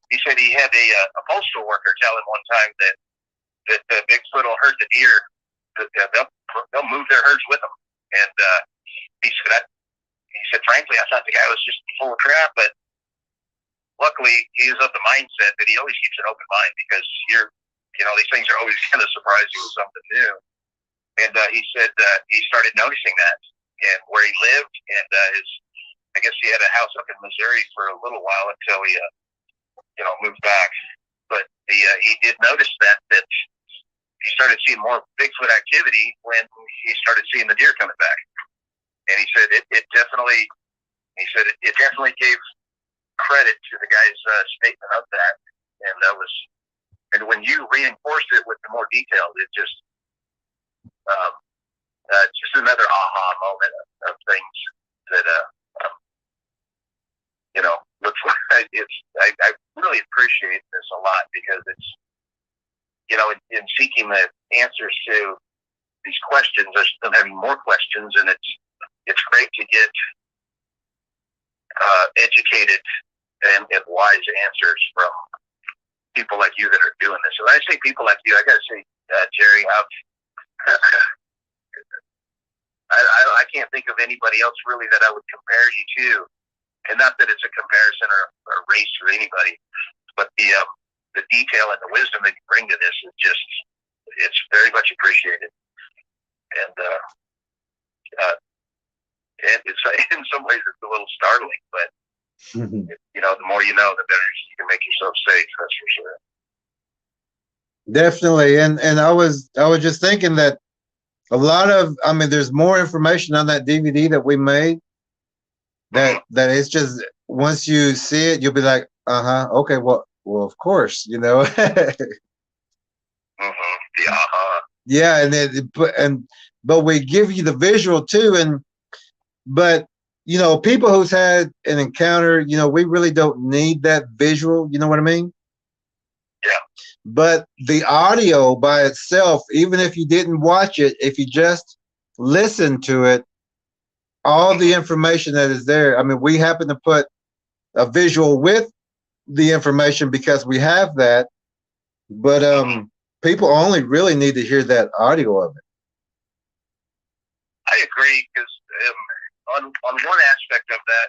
He said he had a postal worker tell him one time that the Bigfoot will herd the deer. They'll move their herds with them. And he said, frankly, I thought the guy was just full of crap, but luckily he is of the mindset that he always keeps an open mind, because these things are always going to surprise you with something new. And he said he started noticing that, and where he lived, and I guess he had a house up in Missouri for a little while until he moved back. But he did notice that he started seeing more Bigfoot activity when he started seeing the deer coming back. And he said it definitely gave credit to the guy's statement of that. And when you reinforced it with the more details, it just another aha moment of things that I really appreciate this a lot, because it's in seeking the answers to these questions, there's still having more questions, and it's great to get educated and wise answers from people like you that are doing this. So when I say people like you, I got to say, Jerry, I can't think of anybody else really that I would compare you to, and not that it's a comparison or a race or anybody, but the detail and the wisdom that you bring to this is it's very much appreciated. And it's in some ways it's a little startling, but the more you know, the better you can make yourself safe. That's for sure. Definitely, and I was just thinking that a lot of, there's more information on that DVD that we made. That it's just, once you see it, you'll be like, okay, well, of course, Yeah, but we give you the visual too, but you know, people who's had an encounter, you know, we really don't need that visual. You know what I mean? Yeah. But the audio by itself, even if you didn't watch it, if you just listen to it, all the information that is there. I mean, we happen to put a visual with the information because we have that, but people only really need to hear that audio of it. I agree, because on one aspect of that,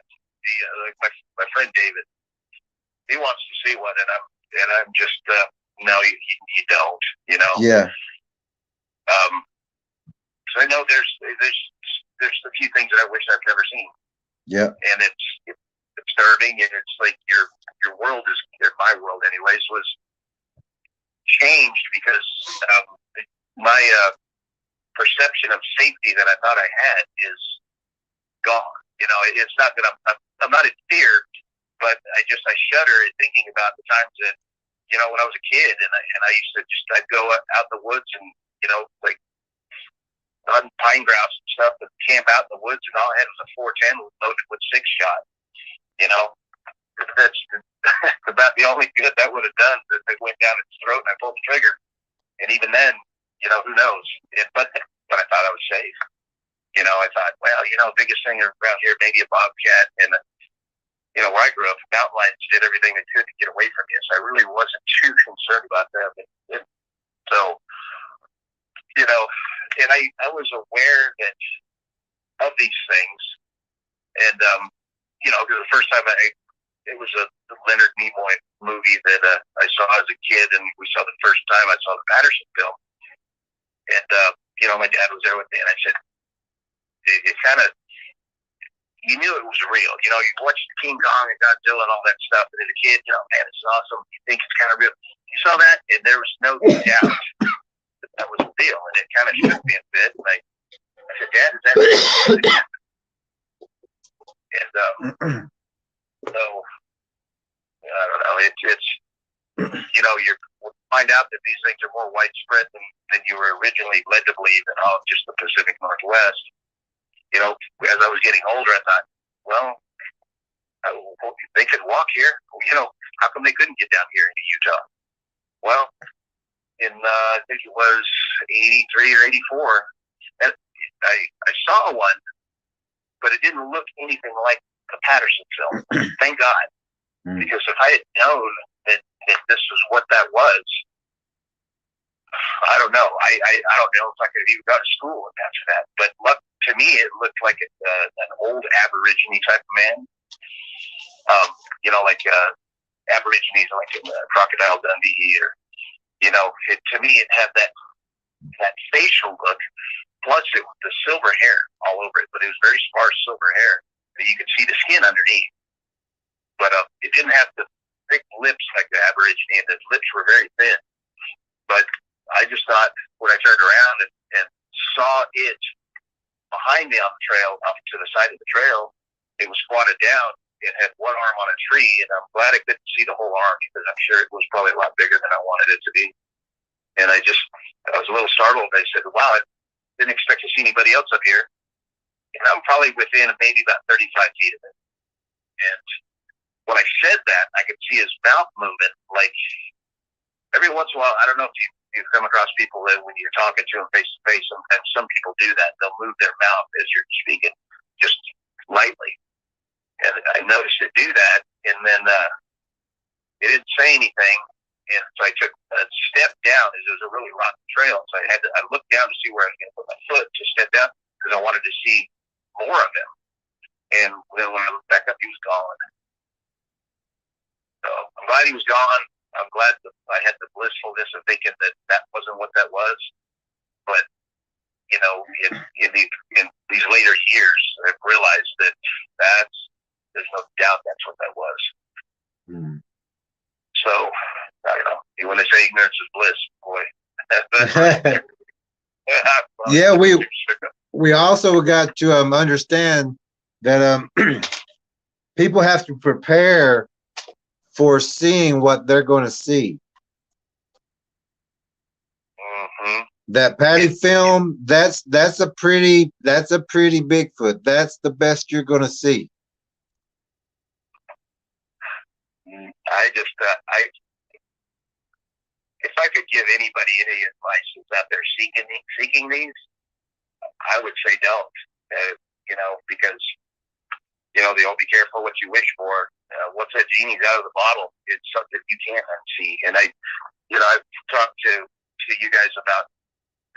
like my friend David, he wants to see one, and I'm just no, you don't, you know. Yeah. So I know there's a few things that I wish I've never seen. Yeah. And it's disturbing, and it's like your world is, or my world anyways, was changed because my perception of safety that I thought I had is gone. You know, it's not that I'm not in fear, but I shudder at thinking about the times that, you know, when I was a kid, and I used to I'd go out in the woods and, you know, like on pine grouse and stuff, and camp out in the woods, and all I had was a 410 loaded with 6-shot. You know, that's about the only good that would have done. That they went down its throat and I pulled the trigger, and even then, you know, who knows? But I thought I was safe. You know, I thought, well, you know, biggest thing around here, maybe a bobcat, and you know, where I grew up, mountain lions did everything they could to get away from you. So I really wasn't too concerned about them. So, you know, and I was aware that of these things, and you know, the first time it was a Leonard Nimoy movie that I saw as a kid, and we saw the first time I saw the Patterson film, and you know, my dad was there with me, and I said, it kind of, you knew it was real. You know, you watched King Kong and Godzilla and all that stuff, and as a kid, you know, man, it's awesome. You think it's kind of real. You saw that, and there was no doubt that was real, and it kind of shook me a bit. And I said, Dad, is that real? And so, I don't know. It's you know, you find out that these things are more widespread than you were originally led to believe in just the Pacific Northwest. You know, as I was getting older, I thought, well, they could walk here. You know, how come they couldn't get down here into Utah? Well, in I think it was 83 or 84, and I saw one, but it didn't look anything like the Patterson film. Thank God, because if I had known that this was what that was, I don't know. I don't know if I could have even gone to school after that. But to me, it looked like an old Aborigine type of man. You know, like Aborigines, like in Crocodile Dundee, or you know, to me, it had that facial look. Plus, it was the silver hair all over it, but it was very sparse silver hair. You could see the skin underneath, but it didn't have the thick lips like the Aborigine. The lips were very thin. But I just thought, when I turned around and saw it behind me on the trail, off to the side of the trail, it was squatted down. It had one arm on a tree, and I'm glad I couldn't see the whole arm, because I'm sure it was probably a lot bigger than I wanted it to be. And I was a little startled. I said, wow, I didn't expect to see anybody else up here. And I'm probably within maybe about 35 feet of it. And when I said that, I could see his mouth moving. Like, every once in a while, I don't know if you've come across people that when you're talking to them face to face, sometimes some people do that. They'll move their mouth as you're speaking, just lightly. And I noticed it do that, and then it didn't say anything. And so I took a step down, as it was a really rocky trail. So I looked down to see where I was going to put my foot to step down, because I wanted to see more of him. And then when I looked back up, he was gone. So I'm glad he was gone. I'm glad that I had the blissfulness of thinking that wasn't what that was. But, you know, in these later years, I've realized that there's no doubt that's what that was. Mm. So, I don't know. When they say ignorance is bliss, boy. Yeah, we also got to understand that people have to prepare for seeing what they're going to see. Mm-hmm. That patty film, that's a pretty Bigfoot. That's the best you're gonna see. I just, if I could give anybody any advice who's out there seeking these, I would say don't. Because they'll be careful what you wish for. Once that genie's out of the bottle, it's something you can't unsee. And I've talked to you guys about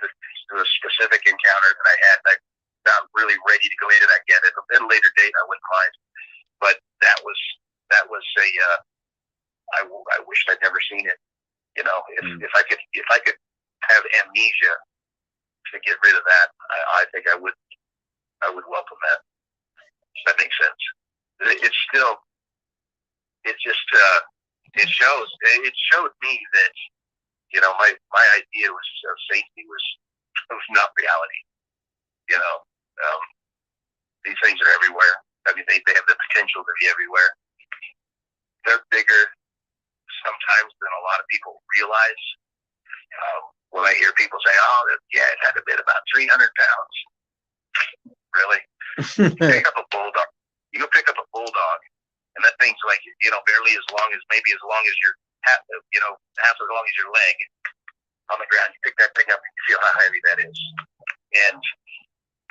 the specific encounter that I had. I'm not really ready to go into that yet. At a later date, I wouldn't mind. But that was a. I wished I'd never seen it. If I could have amnesia to get rid of that, I think I would welcome that. If that makes sense. It showed me that my idea of safety was not reality. These things are everywhere. I mean, they have the potential to be everywhere. They're bigger sometimes than a lot of people realize. When I hear people say, "Oh, yeah, it had to be about 300 pounds," really? Pick up a bulldog. You go pick up a bulldog, and that thing's like barely as long as your half as long as your leg on the ground. You pick that thing up and you feel how heavy that is, and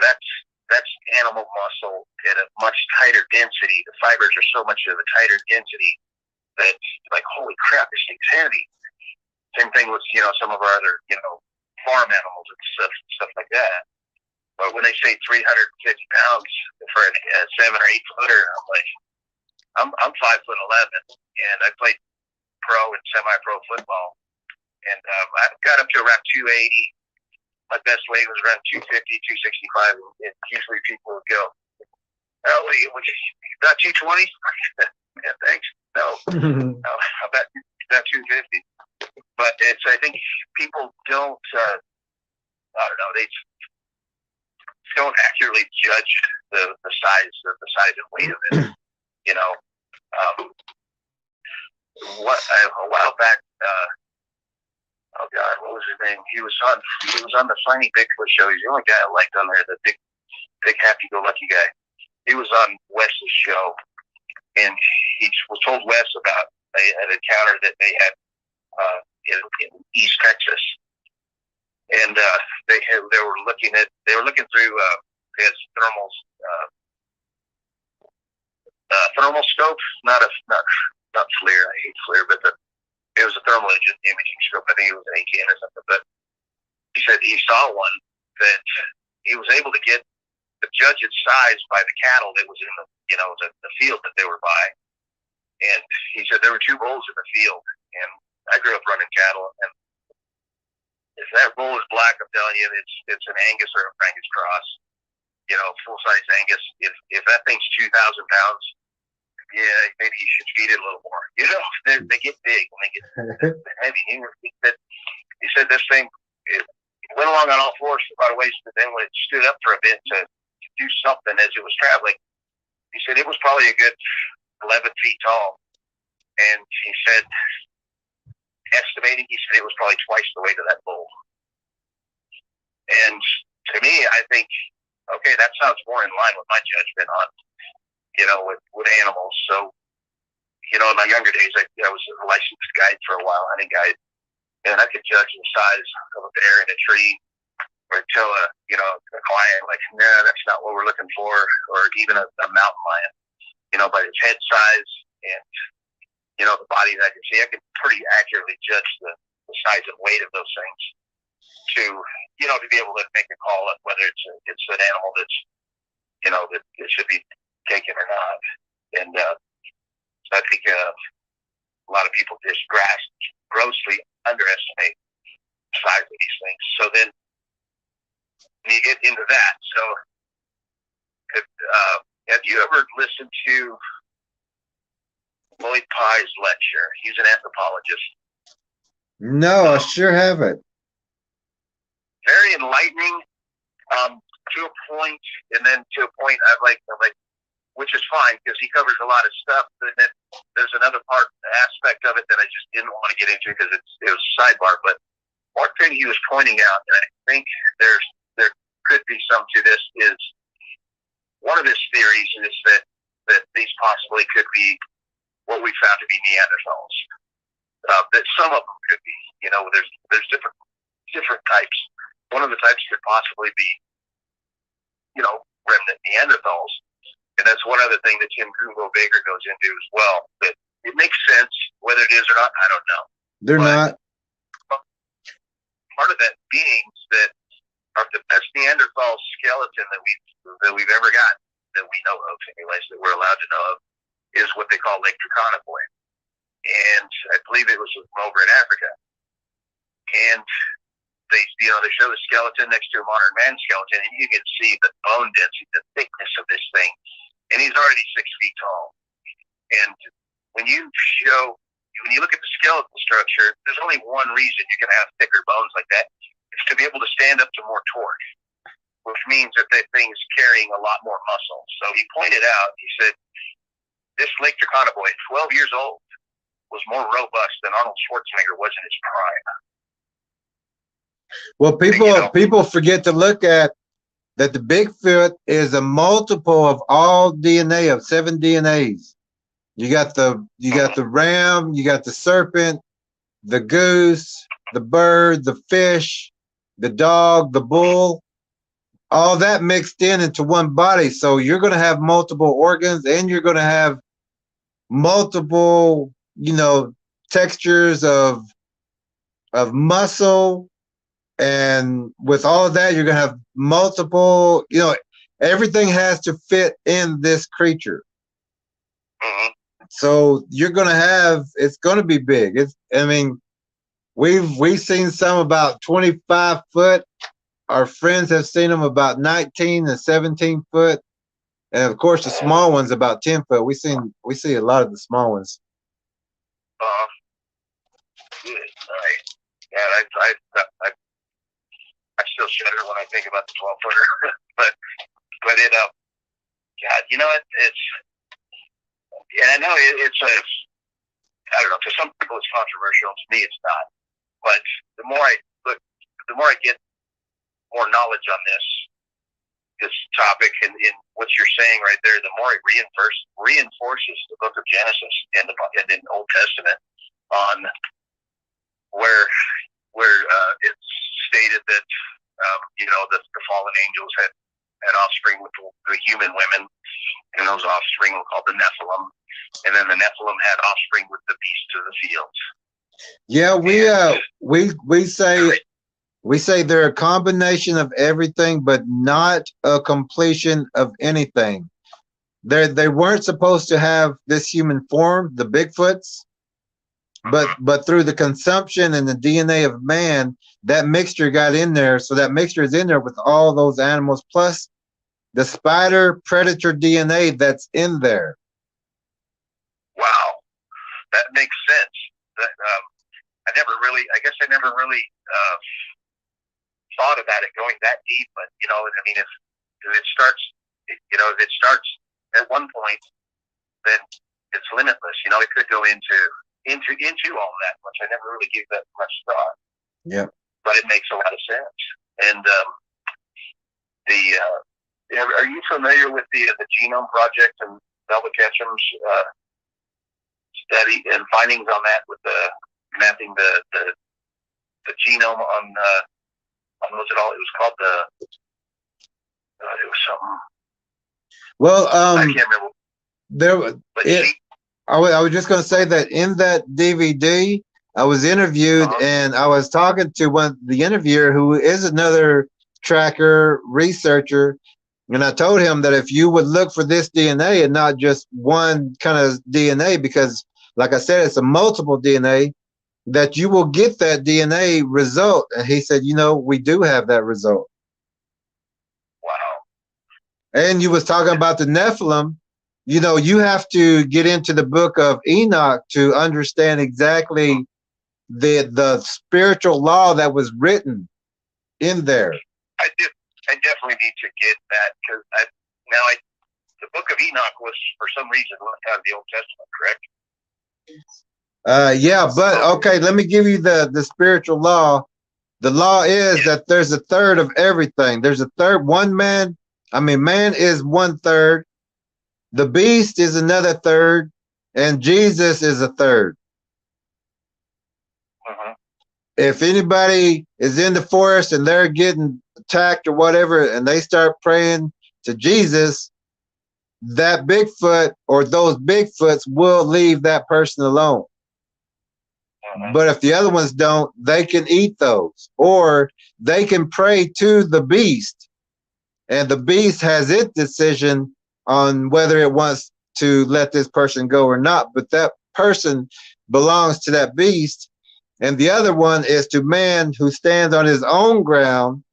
that's animal muscle at a much tighter density. The fibers are so much of a tighter density that like, holy crap, this thing's heavy. Same thing with some of our other farm animals and stuff like that. But when they say 350 pounds for a 7 or 8 footer, I'm like, I'm 5'11", and I played pro and semi-pro football, and I got up to around 280. My best weight was around 250, 265, and usually people would go, "Oh, what you about 220?" Yeah, thanks. No, about 250. But I think people don't. I don't know. They don't accurately judge the size and weight of it. A while back. Oh God, what was his name? He was on the Funny Bigfoot show. He's the only guy I liked on there. The big happy-go-lucky guy. He was on Wes's show, and he was told Wes about an encounter that they had in East Texas, and they were looking through his thermal scope, not FLIR. I hate FLIR, but it was a thermal imaging scope. I think it was an 18 or something. But he said he saw one that he was able to judge its size by the cattle that was in the field that they were by. And he said there were 2 bulls in the field, and I grew up running cattle, and if that bull is black, I'm telling you, it's an Angus or a Angus cross, full size Angus. If that thing's 2,000 pounds, yeah, maybe you should feed it a little more. They get big when they get heavy. He said this thing went along on all fours for quite a ways, but then when it stood up for a bit to do something as it was traveling, he said it was probably a good 11 feet tall. And he said, estimating, he said it was probably twice the weight of that bull. And to me, I think, okay, that sounds more in line with my judgment on, with animals. So, in my younger days, I was a licensed guide for a while, hunting guide, and I could judge the size of a bear in a tree, or tell a client, like, nah, that's not what we're looking for, or even a mountain lion, by its head size and, the body that I can see. I can pretty accurately judge the size and weight of those things to be able to make a call on whether it's an animal that's, that it should be taken or not. And so I think a lot of people just grossly underestimate the size of these things. So then when you get into that, so have you ever listened to Lloyd Pye's lecture? He's an anthropologist. No, I sure haven't. Very enlightening, to a point, and then to a point I'm like, which is fine because he covers a lot of stuff. But then there's another aspect of it that I just didn't want to get into because it was a sidebar. But one thing he was pointing out, and I think there could be some to this, is one of his theories is that these possibly could be what we found to be Neanderthals. That some of them could be. There's different types. One of the types could possibly be, remnant Neanderthals. And that's one other thing that Tim Kumbo Baker goes into as well. That it makes sense. Whether it is or not, I don't know. They're not. Part of that being that are the best Neanderthal skeleton that we've ever got, that we know of, anyways, that we're allowed to know of, is what they call Lake Turconaboy. And I believe it was from over in Africa. And they show the skeleton next to a modern man skeleton, and you can see the bone density, the thickness of this thing. And he's already 6 feet tall. And when you look at the skeletal structure, there's only one reason you're going to have thicker bones like that. It's to be able to stand up to more torque, which means that thing's carrying a lot more muscle. So he pointed out, he said, this Lake Turconaboy, 12 years old, was more robust than Arnold Schwarzenegger was in his prime. Well, people forget to look at that the Bigfoot is a multiple of all DNA, of 7 DNAs. You got the ram, you got the serpent, the goose, the bird, the fish, the dog, the bull, all that mixed into one body. So you're going to have multiple organs, and you're going to have multiple, textures of muscle. And with all of that, you're going to have multiple, everything has to fit in this creature. Mm-hmm. So you're going to have, it's going to be big. We've seen some about 25 foot. Our friends have seen them about 19 and 17 foot. And of course, the small ones about 10 foot. We see a lot of the small ones. Good. Right. Yeah, I still shudder when I think about the 12-footer. but it, God, it's, and I know it's I don't know, to some people it's controversial. To me, it's not. But the more I get more knowledge on this topic and in what you're saying right there, the more it reinforces the book of Genesis and in the Old Testament on where it's stated that the fallen angels had offspring with the human women, and those offspring were called the Nephilim, and then the Nephilim had offspring with the beasts of the fields. Yeah, we say they're a combination of everything, but not a completion of anything. They weren't supposed to have this human form, the Bigfoots, but through the consumption and the DNA of man, that mixture got in there. So that mixture is in there with all those animals, plus the spider predator DNA that's in there. Wow, that makes sense. I never really thought about it going that deep, but if it starts at one point, then it's limitless. It could go into all that, which I never really gave that much thought. Yeah, but it makes a lot of sense. And are you familiar with the Genome Project and Melba Ketchum's study and findings on that, with the mapping the genome on what's it all? It was called it was something. Well, I can't remember. I was just going to say that in that DVD, I was interviewed, and I was talking to the interviewer, who is another tracker researcher, and I told him that if you would look for this DNA and not just one kind of DNA, because like I said, it's a multiple DNA, that you will get that DNA result. And he said, we do have that result. Wow. And you was talking about the Nephilim. You have to get into the book of Enoch to understand exactly the spiritual law that was written in there. I definitely need to get that, because the book of Enoch was, for some reason, left out of the Old Testament, correct? Yeah, but okay, let me give you the spiritual law. The law is that there's a third of everything. There's a third. Man is one third. The beast is another third, and Jesus is a third. If anybody is in the forest and they're getting attacked or whatever, and they start praying to Jesus, that Bigfoot or those Bigfoots will leave that person alone. But if the other ones don't, they can eat those, or they can pray to the beast, and the beast has its decision on whether it wants to let this person go or not. But that person belongs to that beast. And the other one is to man who stands on his own ground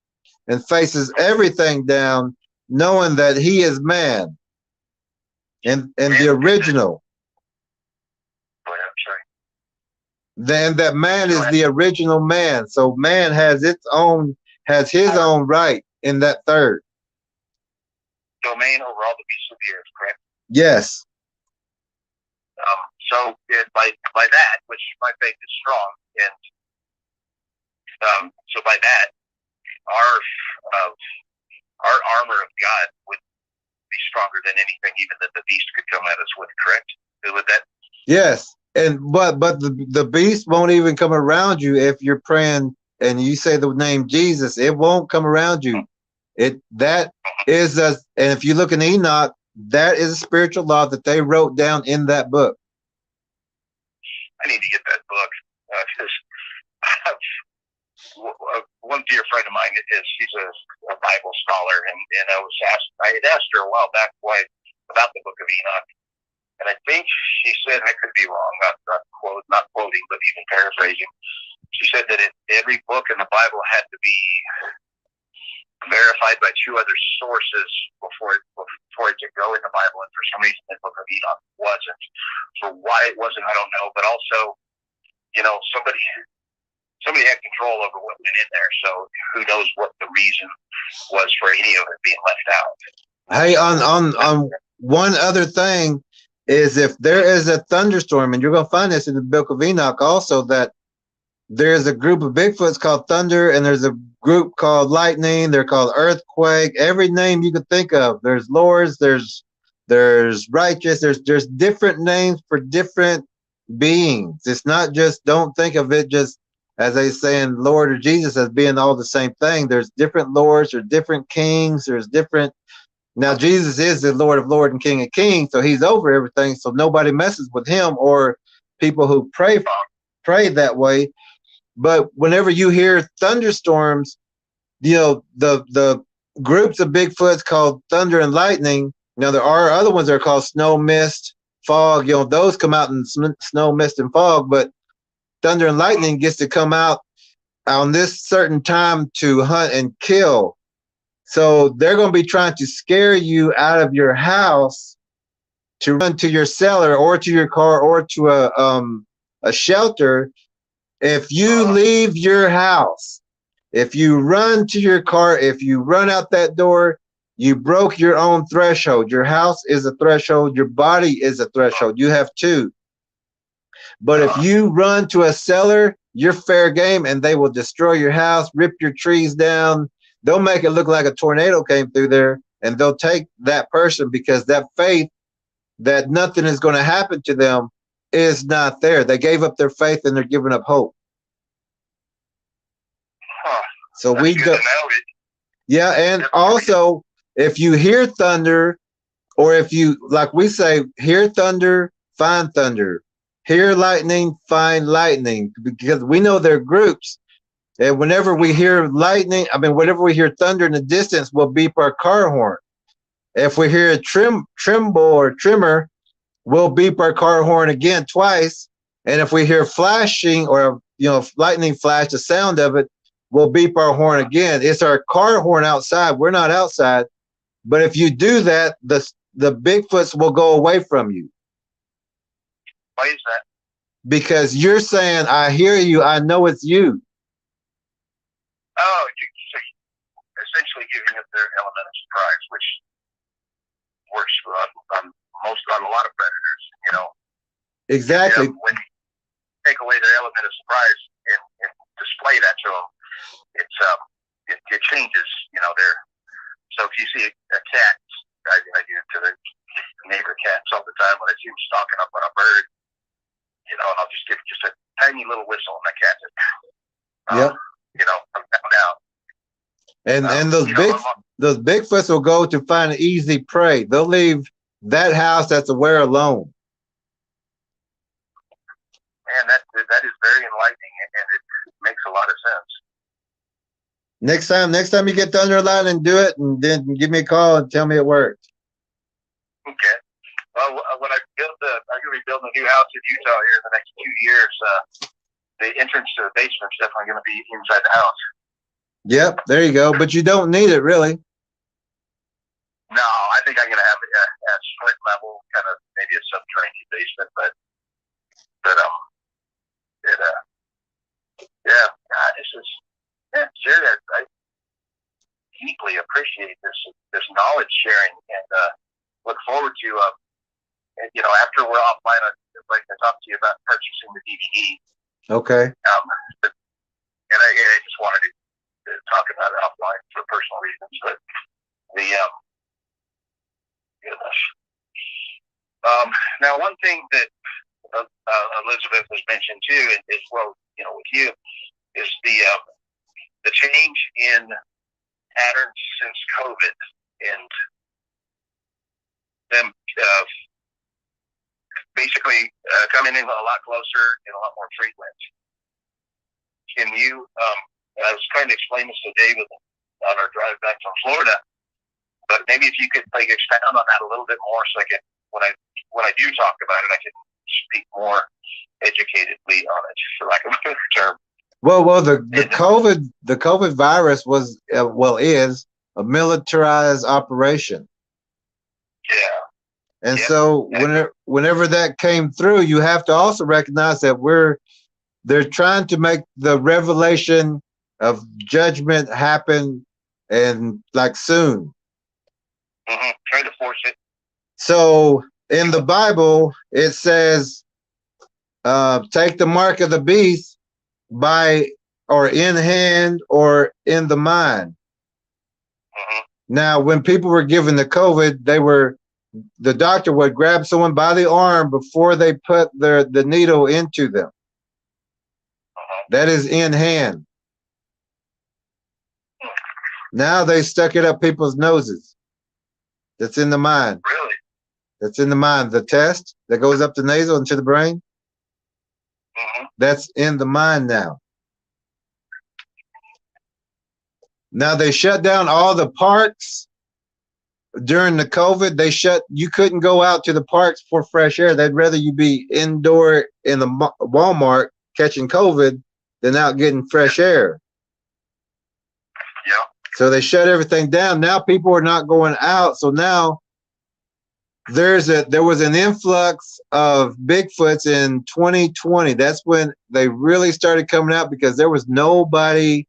and faces everything down, knowing that he is man and the original. Then that man is the original man. So man has his own right in that third. Domain over all the beasts of the earth, correct? Yes. So by that, which my faith is strong, and so by that, our armor of God would be stronger than anything, even that the beast could come at us with. Correct? With that. Yes, and but the beast won't even come around you if you're praying and you say the name Jesus. It won't come around you. And if you look in Enoch, that is a spiritual law that they wrote down in that book. I need to get that book. One dear friend of mine she's a Bible scholar, and I had asked her a while back about the book of Enoch, and I think she said, I could be wrong, not quoting, but even paraphrasing. She said that every book in the Bible had to be verified by two other sources before it to go in the Bible, and for some reason the book of Enoch wasn't. For why it wasn't, I don't know. But also, somebody had control over what went in there, so who knows what the reason was for any of it being left out. Hey, on one other thing is, if there is a thunderstorm, and you're going to find this in the book of Enoch also, that there's a group of Bigfoots called Thunder, and there's a group called Lightning. They're called Earthquake. Every name you could think of. There's Lords. There's Righteous. There's different names for different beings. It's not just, don't think of it just as they saying Lord or Jesus as being all the same thing. There's different lords or different kings. There's different. Now Jesus is the Lord of Lords and King of Kings, so he's over everything. So nobody messes with him or people who pray that way. But whenever you hear thunderstorms, the groups of Bigfoots called Thunder and Lightning. Now there are other ones that are called Snow, Mist, Fog. Those come out in snow, mist, and fog. But Thunder and Lightning gets to come out on this certain time to hunt and kill. So they're going to be trying to scare you out of your house to run to your cellar or to your car or to a shelter. If you leave your house, if you run to your car, if you run out that door, you broke your own threshold. Your house is a threshold. Your body is a threshold. You have two. But if you run to a cellar, you're fair game, and they will destroy your house, rip your trees down. They'll make it look like a tornado came through there, and they'll take that person because that faith that nothing is going to happen to them is not there. They gave up their faith and they're giving up hope. So we go. Yeah, and also if you hear thunder, or if you, like we say, hear thunder, find thunder. Hear lightning, find lightning, because we know they're groups. And whenever we hear lightning, whenever we hear thunder in the distance, we'll beep our car horn. If we hear a tremble or tremor, we'll beep our car horn again twice. And if we hear flashing or lightning flash, the sound of it, we'll beep our horn again. It's our car horn outside. We're not outside. But if you do that, the Bigfoots will go away from you. Why is that? Because you're saying, I hear you, I know it's you. Oh, you're essentially giving it their element of surprise, which works on a lot of predators, Exactly. When you take away their element of surprise and display that to them, they're, so if you see a cat, I do it to the neighbor cats all the time when I see them stalking up on a bird, and I'll just give just a tiny little whistle, and the cat says, Yep. I'm found out. And those Bigfoots will go to find an easy prey. They'll leave that house that's aware alone. Man, that is very enlightening, and it makes a lot of sense. Next time you get Thunder Line and do it, and then give me a call and tell me it worked. Okay. Well, when I'm going to be building a new house in Utah here in the next 2 years, the entrance to the basement is definitely going to be inside the house. Yep, there you go. But you don't need it, really. No, I think I'm going to have a split level, kind of maybe a subterranean basement, but seriously, I deeply appreciate this knowledge sharing, and look forward to after we're offline, I'd like to talk to you about purchasing the DVD. Okay. And I just wanted to talk about it offline for personal reasons, but now one thing that Elizabeth has mentioned too, as well, with you, is the change in patterns since COVID, and them basically coming in a lot closer and a lot more frequent. Can you? I was trying to explain this to David on our drive back from Florida, but maybe if you could expound on that a little bit more, so I can, when I do talk about it, I can speak more educatedly on it, for lack of a better term. Well, the COVID virus was is a militarized operation. Yeah. And so whenever that came through, you have to also recognize that they're trying to make the revelation of judgment happen and soon. Mm-hmm. Trying to force it. So in the Bible, it says, take the mark of the beast or in hand or in the mind. Mm-hmm. Now, when people were given the COVID, the doctor would grab someone by the arm before they put the needle into them. Uh-huh. That is in hand. Now they stuck it up people's noses. That's in the mind. Really? That's in the mind. The test that goes up the nasal into the brain, mm-hmm. That's in the mind now. Now they shut down all the parks. During the COVID, you couldn't go out to the parks for fresh air. They'd rather you be indoor in the Walmart catching COVID than out getting fresh air. Yeah. So they shut everything down. Now people are not going out. So now there was an influx of Bigfoots in 2020. That's when they really started coming out, because there was nobody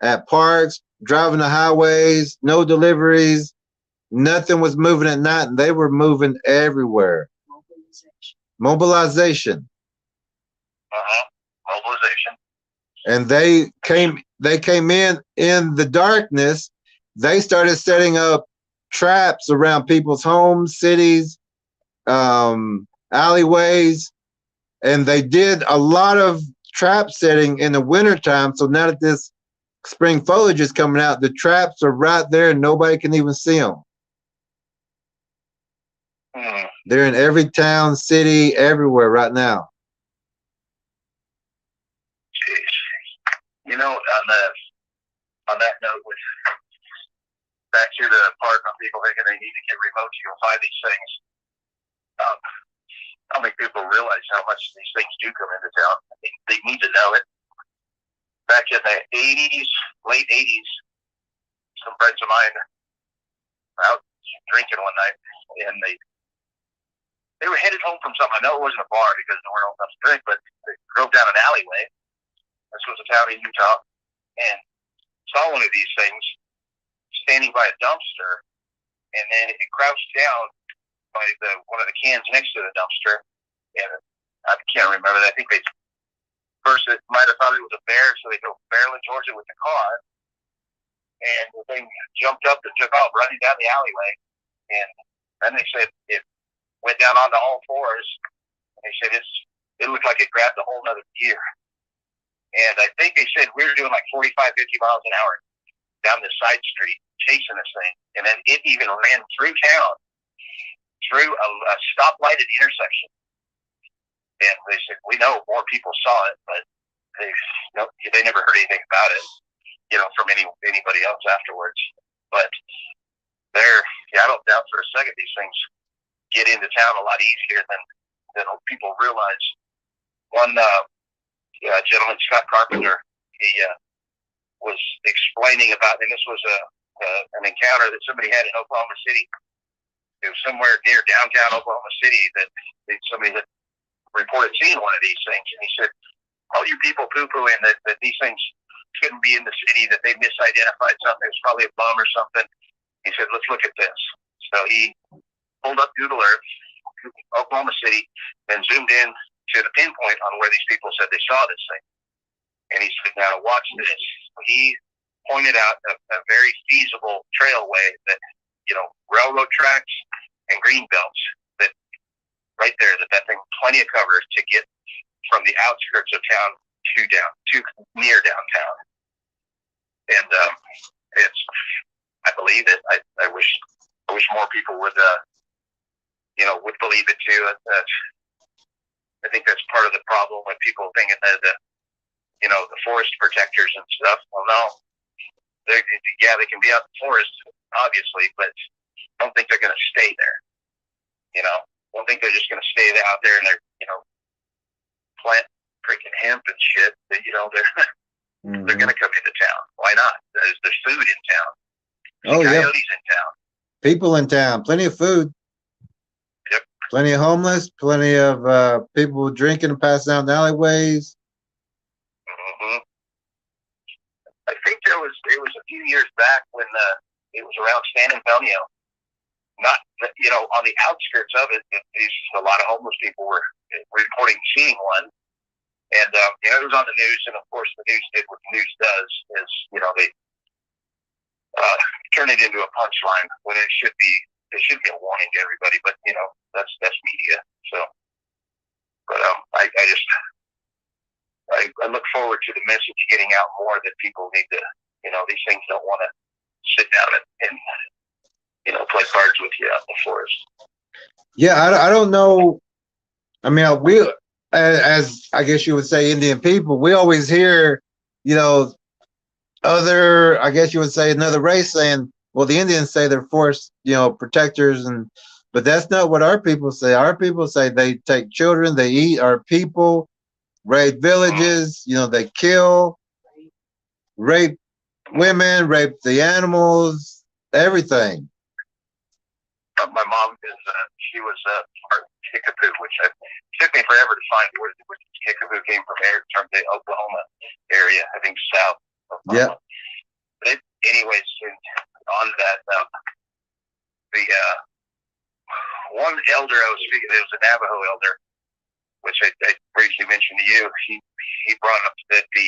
at parks, driving the highways, no deliveries. Nothing was moving at night, and they were moving everywhere. Mobilization. Mobilization. And they came in the darkness. They started setting up traps around people's homes, cities, alleyways, and they did a lot of trap setting in the wintertime. So now that this spring foliage is coming out, the traps are right there and nobody can even see them. They're in every town, city, everywhere right now. Jeez. On that note, with back to the part of people thinking they need to get remote to go find these things. I don't think people realize how much these things do come into town. I mean, they need to know it. Back in the late 80s, some friends of mine were out drinking one night, and they were headed home from something. I know it wasn't a bar because there weren't enough to drink, but they drove down an alleyway. This was a town in Utah, and saw one of these things standing by a dumpster, and then it crouched down by one of the cans next to the dumpster, and I can't remember that. I think first it might have thought it was a bear, so they go barreling towards it with the car, and the thing jumped up and took off running down the alleyway. And then they said it went down onto all fours. And they said it looked like it grabbed a whole nother gear. And I think they said we were doing like 45, 50 miles an hour down this side street chasing this thing. And then it even ran through town, through a stoplighted intersection. And they said, we know more people saw it, but they never heard anything about it, from anybody else afterwards. But I don't doubt for a second these things get into town a lot easier than people realize. One gentleman, Scott Carpenter, he was explaining about, and this was an encounter that somebody had in Oklahoma City. It was somewhere near downtown Oklahoma City that somebody had reported seeing one of these things, and he said, all you people poo-pooing that these things couldn't be in the city, that they misidentified something, it was probably a bum or something. He said, let's look at this. So he pulled up Google Earth, Oklahoma City, and zoomed in to the pinpoint on where these people said they saw this thing. And he said, now watch this. He pointed out a very feasible trailway that, railroad tracks and green belts, that right there, that thing, plenty of cover to get from the outskirts of town to near downtown. And I believe it. I wish more people would believe it too. I think that's part of the problem when people think that the forest protectors and stuff. Well, no, they can be out in the forest, obviously, but I don't think they're going to stay there. I don't think they're just going to stay out there and they're plant freaking hemp and shit. They're they're going to come into town. Why not? There's food in town. There's coyotes in town. People in town. Plenty of food. Yep. Plenty of homeless. Plenty of people drinking and passing out in alleyways. Mm-hmm. I think there was a few years back when it was around San Antonio. Not on the outskirts of it. A lot of homeless people were reporting seeing one. And, it was on the news, and of course the news did what the news does, is, they turn it into a punchline when it should be a warning to everybody, but, that's media. So, but I look forward to the message getting out more that people need to, these things don't want to sit down and play cards with you out in the forest. Yeah, I don't know. I mean, as I guess you would say, Indian people, we always hear, other, I guess you would say, another race saying, well, the Indians say they're forest, protectors, but that's not what our people say. Our people say they take children, they eat our people, raid villages, they kill, rape women, rape the animals, everything. My mom she was part Kickapoo, which it took me forever to find where Kickapoo came from the Oklahoma area, I think south of Oklahoma. Yeah. But anyways, on that, the one elder I was speaking, it was a Navajo elder, which I briefly mentioned to you. He brought up that the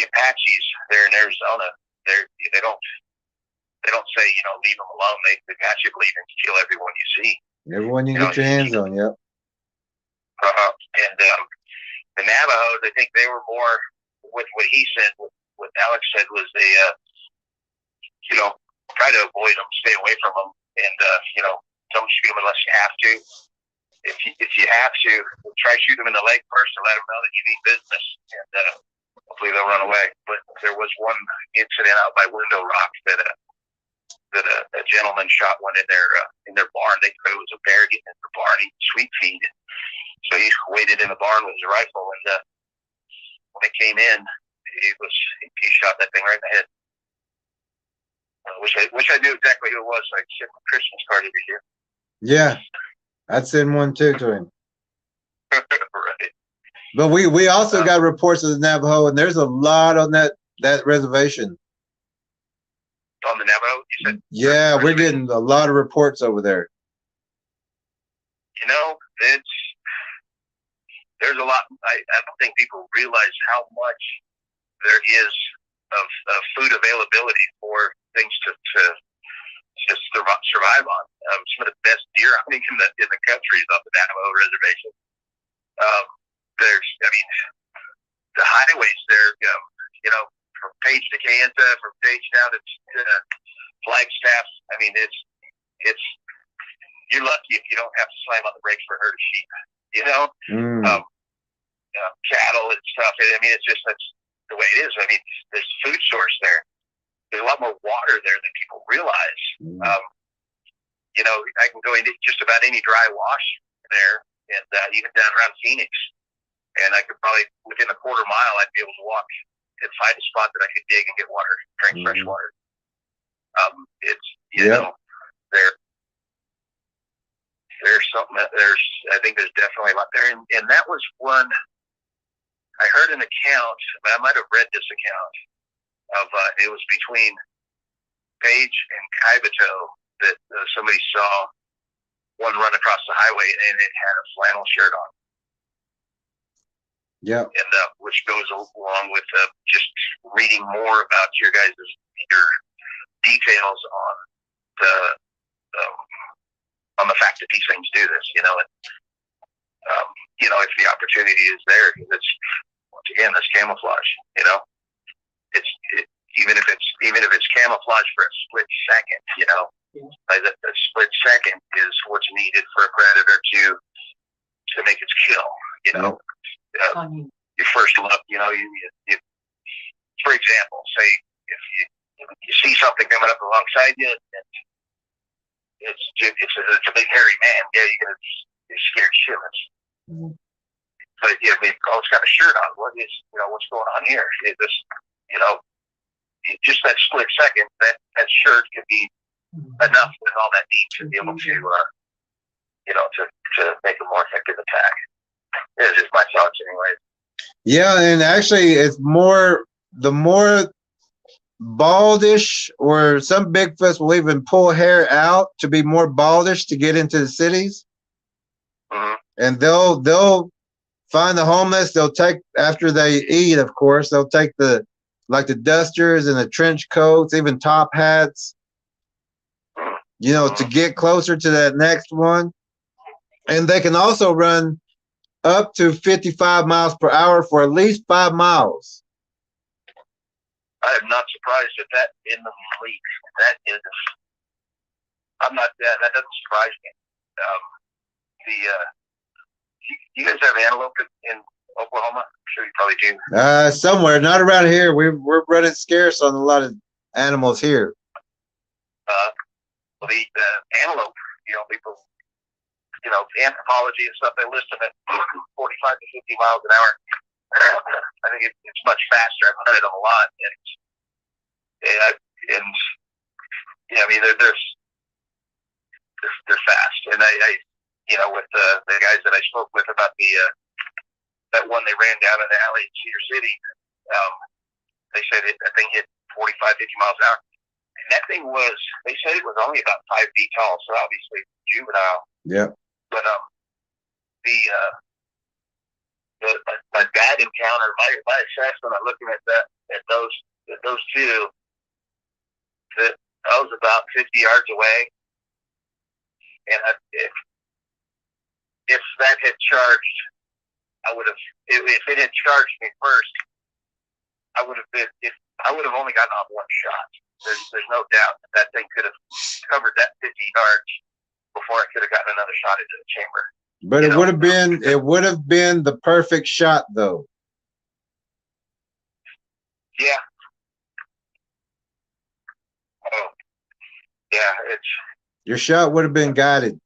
Apaches there in Arizona, they don't say, leave them alone. The Apache believe and kill everyone you see. Everyone you get your hands on, yep. And the Navajos, I think they were more, what he said, what Alex said was they, try to avoid them, stay away from them, and, don't shoot them unless you have to. If you have to, try to shoot them in the leg first to let them know that you mean business, and hopefully they'll run away. But there was one incident out by Window Rock that a gentleman shot one in their barn. They thought it was a bear getting in their barn eating sweet feed. So he waited in the barn with his rifle, and when it came in, he shot that thing right in the head. Wish I knew exactly who it was. So I send him a Christmas card every year. Yeah, I'd send one too to him. Right. But we also got reports of the Navajo, and there's a lot on that reservation. On the Navajo, you said? Yeah, we're getting a lot of reports over there. There's a lot. I don't think people realize how much there is of food availability for things to just survive on. Some of the best deer hunting in the country is off the Navajo reservation. There's, I mean, the highways there, you know, from Page to Kayenta, from Page down to Flagstaff. I mean, it's you're lucky if you don't have to slam on the brakes for a herd of sheep. You know, cattle and stuff. I mean, it's just that's the way it is. I mean, there's food source there. There's a lot more water there than people realize. You know, I can go into just about any dry wash there, and even down around Phoenix, and I could probably within a quarter mile, I'd be able to walk and find a spot that I could dig and get water, drink fresh water. It's you know, there's something that I think there's definitely a lot there, and that was one I heard an account, but I might have read this account of it was between Page and Kaibito that somebody saw one run across the highway and it had a flannel shirt on. Yeah, and which goes along with just reading more about your details on the fact that these things do this. You know, and you know, if the opportunity is there, it's once again this camouflage. You know, even if it's camouflage for a split second. You know, like that split second is what's needed for a predator to make its kill. You know. Your first look, you know, you for example, say if you see something coming up alongside you, and it's a big hairy man, yeah, you're scared shitless. But yeah, I mean, oh, it's got a shirt on. What's going on here? This, you know, just that split second, that shirt could be enough with all that meat to be able to, you know, to make a more effective attack. It's just my thoughts, anyway. Yeah, and actually, it's the more baldish, or some Bigfoots will even pull hair out to be more baldish to get into the cities. And they'll find the homeless. They'll take, after they eat, of course, they'll take the dusters and the trench coats, even top hats, you know, to get closer to that next one. And they can also run up to 55 miles per hour for at least 5 miles. I am not surprised at that in the least. That doesn't surprise me. You guys have antelope in Oklahoma? I'm sure you probably do. Somewhere, not around here. We're running scarce on a lot of animals here. Well, the antelope, you know, people, you know, anthropology and stuff, they list them at 45 to 50 miles an hour. I think it's much faster. I've hunted them a lot, and yeah, I mean they're fast. And I you know, with the guys that I spoke with about that one they ran down in the alley in Cedar City, they said that thing hit 45, 50 miles an hour. And that thing they said it was only about 5 feet tall, so obviously juvenile. Yeah. But my bad encounter, my assessment of looking at those two, that I was about 50 yards away, and if that had charged, I would have. If it had charged me first, I would have only gotten off one shot. There's no doubt that thing could have covered that 50 yards before I could have gotten another shot into the chamber. But it would have been the perfect shot, though. Yeah. Oh, yeah. Your shot would have been guided.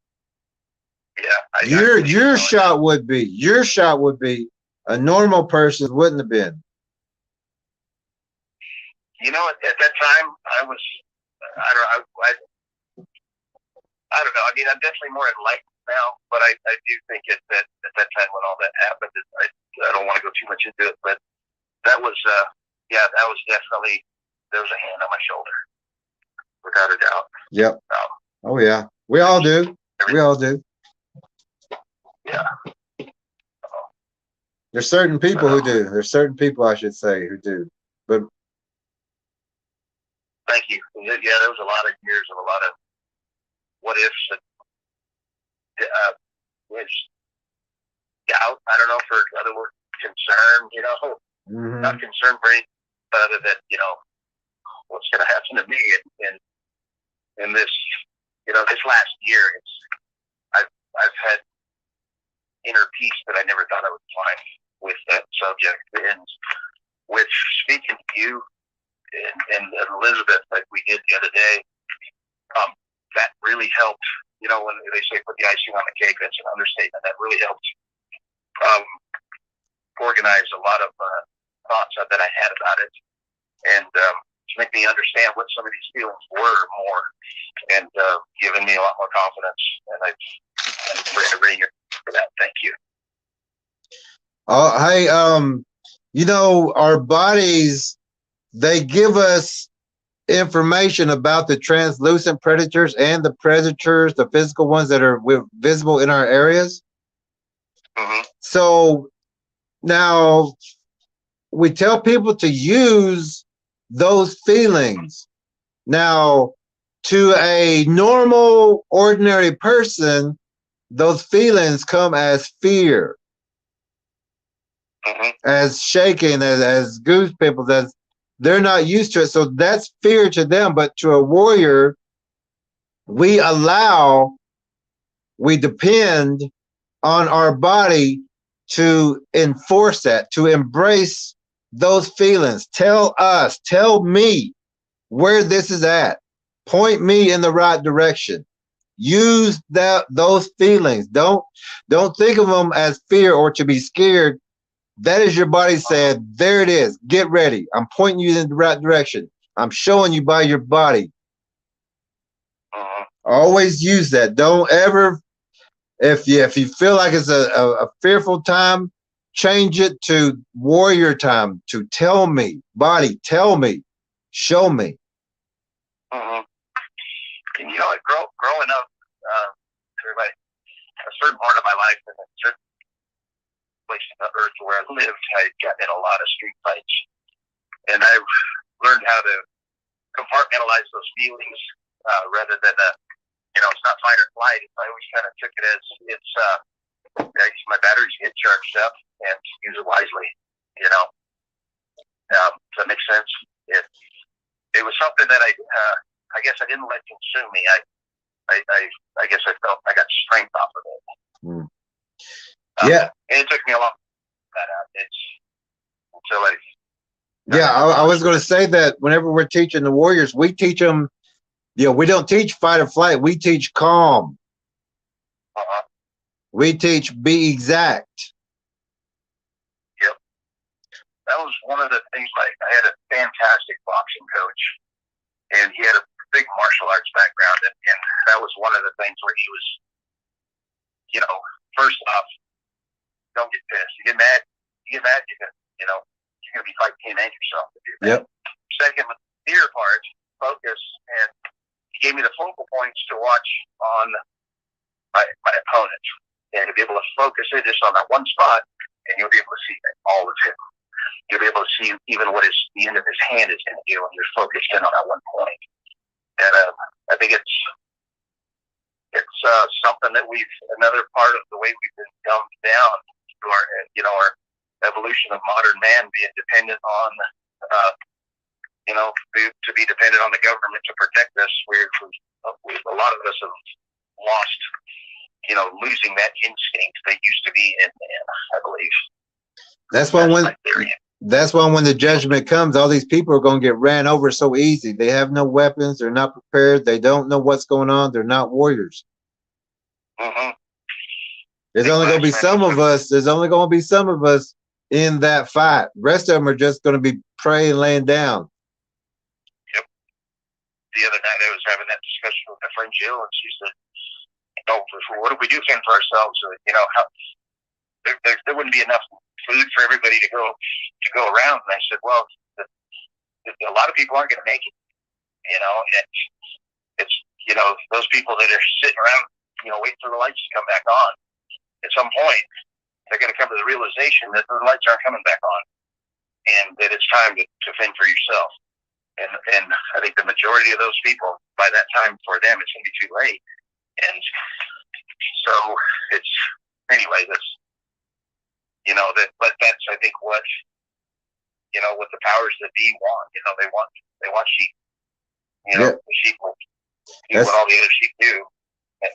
Yeah. Your shot would be. Your shot would be. A normal person wouldn't have been. You know, at that time, I was. I don't know. I mean, I'm definitely more enlightened now, but I do think at that time when all that happened, I don't want to go too much into it, but that was, that was definitely, there was a hand on my shoulder, without a doubt. Yep. Oh yeah, we all do. We all do. Yeah. There's certain people who do. There's certain people, I should say, who do. But Thank you. Yeah, there was a lot of years of a lot of what ifs and was doubt. I don't know for other word, concern. Not concerned for anything other than what's going to happen to me in this this last year. I've had inner peace that I never thought I would find with that subject, and with speaking to you and Elizabeth like we did the other day, that really helped. When they say put the icing on the cake, that's an understatement. That really helped organize a lot of thoughts that I had about it, and to make me understand what some of these feelings were more, and giving me a lot more confidence. And I'm very grateful for that. Thank you. Hey, our bodies, they give us information about the translucent predators and the predators, the physical ones that are visible in our areas. So now we tell people to use those feelings. Now, to a normal, ordinary person, those feelings come as fear, as shaking, as goose pimples, as they're not used to it. So that's fear to them. But to a warrior, we depend on our body to enforce that, to embrace those feelings. Tell me where this is at. Point me in the right direction. Use those feelings. Don't think of them as fear or to be scared. That is your body saying, there it is. Get ready. I'm pointing you in the right direction. I'm showing you by your body. Always use that. Don't ever, if you feel like it's a fearful time, change it to warrior time, to tell me, body, tell me, show me. And growing up, everybody, a certain part of my life and a certain place on the earth where I lived, I got in a lot of street fights, and I've learned how to compartmentalize those feelings rather than it's not fight or flight. I always kind of took it as my batteries get charged up and use it wisely. Does that make sense? It was something that I guess I didn't let consume me. I guess I felt I got strength off of it. And it took me a long time to get that out. Until I was going to say that whenever we're teaching the warriors, we teach them, we don't teach fight or flight. We teach calm. We teach be exact. Yep. That was one of the things. Like, I had a fantastic boxing coach, and he had a big martial arts background, and that was one of the things where he was, first off, don't get pissed. You get mad, you're gonna be fighting can't hang yourself if you're mad. Second, with the fear part, focus, and he gave me the focal points to watch on my opponent, and to be able to focus it just on that one spot, and you'll be able to see all of him. You'll be able to see even what the end of his hand is going to do when you're focused in on that one point. And I think it's something that another part of the way we've been dumbed down to our evolution of modern man being dependent on, to be dependent on the government to protect us. A lot of us have lost, losing that instinct that used to be in man, I believe. That's why when the judgment comes, all these people are going to get ran over so easy. They have no weapons. They're not prepared. They don't know what's going on. They're not warriors. There's only going to be some of us. There's only going to be some of us in that fight. The rest of them are just going to be praying, laying down. Yep. The other night I was having that discussion with my friend Jill, and she said, what if we do fend for ourselves? How there wouldn't be enough food for everybody to go around. And I said, well, a lot of people aren't going to make it. It's those people that are sitting around, waiting for the lights to come back on. At some point, they're going to come to the realization that the lights aren't coming back on, and that it's time to fend for yourself. And I think the majority of those people, by that time for them, it's going to be too late. And so it's, anyway, that's, but that's, I think, what the powers that be want. They want sheep. Yeah. The sheep will do what all the other sheep do. And,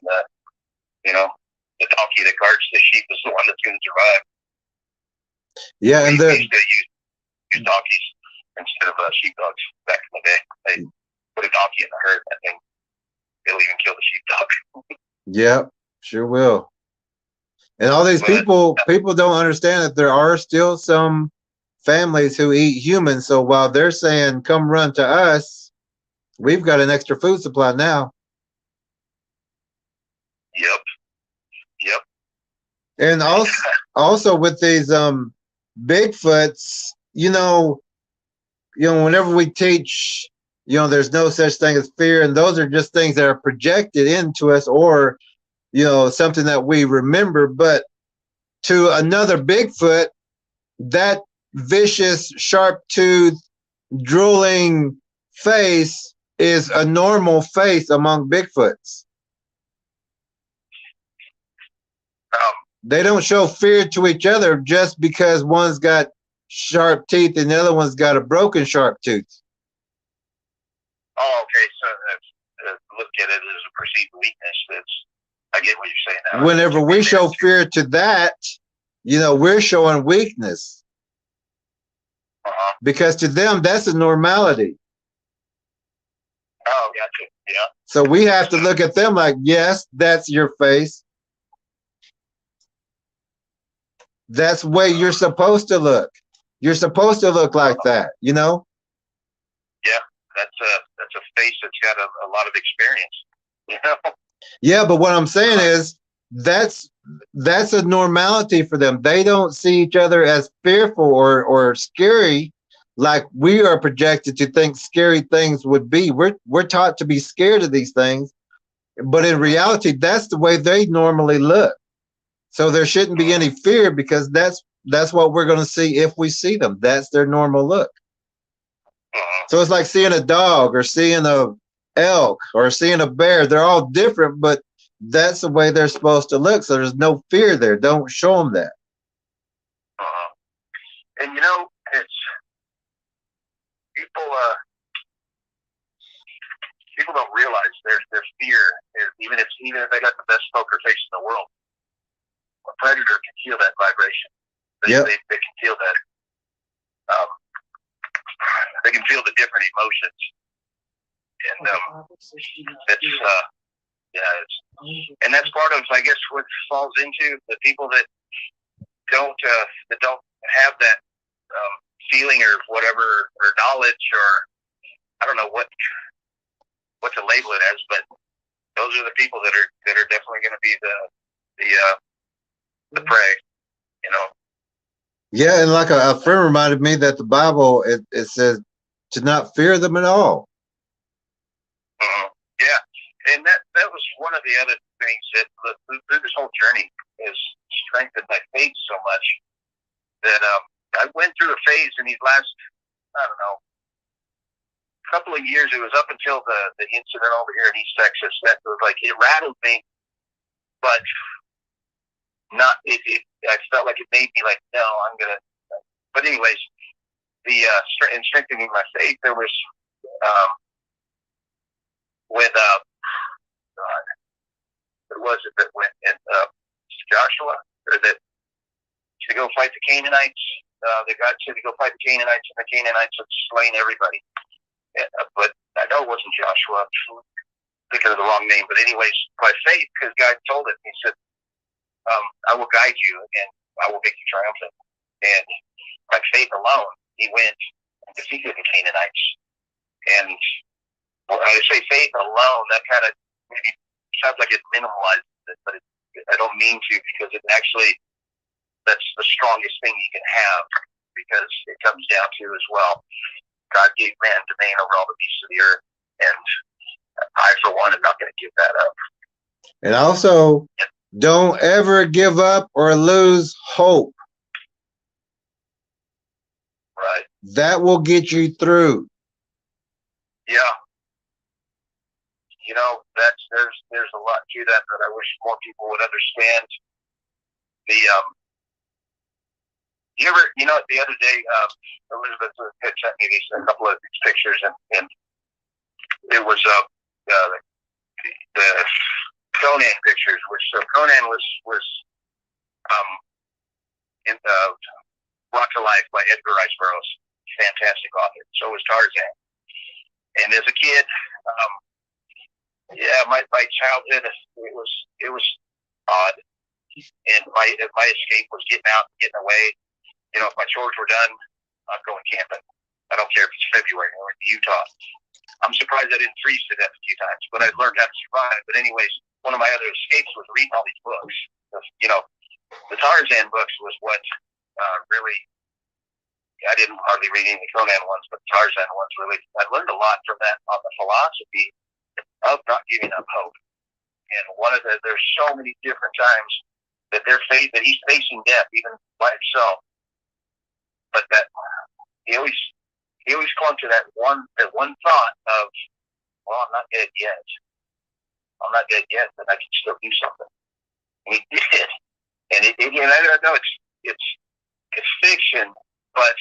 the donkey that guards the sheep is the one that's going to survive. Yeah, and they used to use donkeys instead of sheepdogs back in the day. They put a donkey in the herd, and I think they'll even kill the sheepdog. Yeah, sure will. And all these people don't understand that there are still some families who eat humans. So while they're saying, come run to us, we've got an extra food supply now. Yep. And also with these Bigfoots, whenever we teach, there's no such thing as fear, and those are just things that are projected into us, or something that we remember. But to another Bigfoot, that vicious, sharp-toothed, drooling face is a normal face among Bigfoots. They don't show fear to each other just because one's got sharp teeth and the other one's got a broken sharp tooth. Oh, okay. So look at it as a perceived weakness. I get what you're saying now. Whenever we show fear to that, we're showing weakness. Because to them, that's a normality. Oh, gotcha. Yeah. So we have to look at them like, yes, that's your face. That's the way you're supposed to look. You're supposed to look like that, Yeah, that's a face that's got a lot of experience. Yeah, but what I'm saying is that's a normality for them. They don't see each other as fearful or scary like we are projected to think scary things would be. We're taught to be scared of these things, but in reality, that's the way they normally look. So there shouldn't be any fear because that's what we're going to see if we see them. That's their normal look. So it's like seeing a dog or seeing a elk or seeing a bear. They're all different, but that's the way they're supposed to look. So there's no fear there. Don't show them that. And it's people don't realize their fear is even if they got the best poker face in the world. A predator can feel that vibration. They can feel that. They can feel the different emotions, and and that's part of, I guess, what falls into the people that don't have that feeling or whatever or knowledge, or I don't know what to label it as, but those are the people that are definitely going to be the prey, Yeah, and like a friend reminded me that the Bible it says to not fear them at all. Yeah, and that was one of the other things that through this whole journey has strengthened my faith so much that I went through a phase in these last, I don't know, couple of years. It was up until the incident over here in East Texas that was like it rattled me, but not it. I felt like it made me like, no, I'm gonna. But anyways, the strengthening my faith, there was with what was it that went in Joshua, or that to go fight the Canaanites. That God said to go fight the Canaanites, and the Canaanites had slain everybody. But I know it wasn't Joshua. I'm thinking of the wrong name. But anyways, by faith, because God told it, He said, I will guide you and I will make you triumphant. And by faith alone, He went and defeated the Canaanites. And when I say faith alone, that kind of maybe sounds like it minimalizes it, but I don't mean to, because it actually, that's the strongest thing you can have, because it comes down to as well, God gave man domain over all the beasts of the earth, and I, for one, am not going to give that up. And also, don't ever give up or lose hope. Right. That will get you through. Yeah. You know, there's a lot to that I wish more people would understand. The you ever, you know, the other day, Elizabeth had sent me a couple of these pictures, and it was the Conan pictures, which so Conan was in Brought to Life by Edgar Rice Burroughs, fantastic author. So was Tarzan, and as a kid, my childhood it was odd, and my escape was getting out, getting away. You know, if my chores were done, I'm going camping. I don't care if it's February or in Utah. I'm surprised I didn't freeze to death a few times, but I learned how to survive. But anyways, one of my other escapes was reading all these books. You know, the Tarzan books was what really, I didn't hardly read any of the Conan ones, but the Tarzan ones really, I learned a lot from that on the philosophy of not giving up hope. And there's so many different times that that he's facing death, even by himself. But that he always clung to that one thought of, well, I'm not dead yet. I'm not dead yet, but I can still do something. And he did. And I know it's fiction, but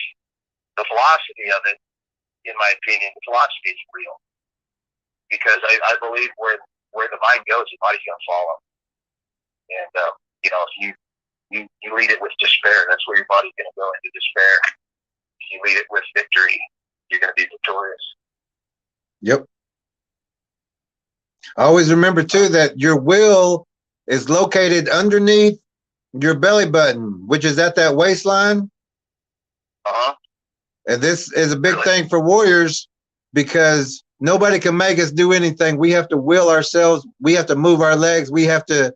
the philosophy of it, in my opinion, the philosophy is real. Because I believe where the mind goes, the body's going to follow. And you know, if you lead it with despair, that's where your body's going to go, into despair. If you lead it with victory, you're going to be victorious. Yep. Always remember too that your will is located underneath your belly button, which is at that waistline. And this is a big thing for warriors, because nobody can make us do anything. We have to will ourselves. We have to move our legs. We have to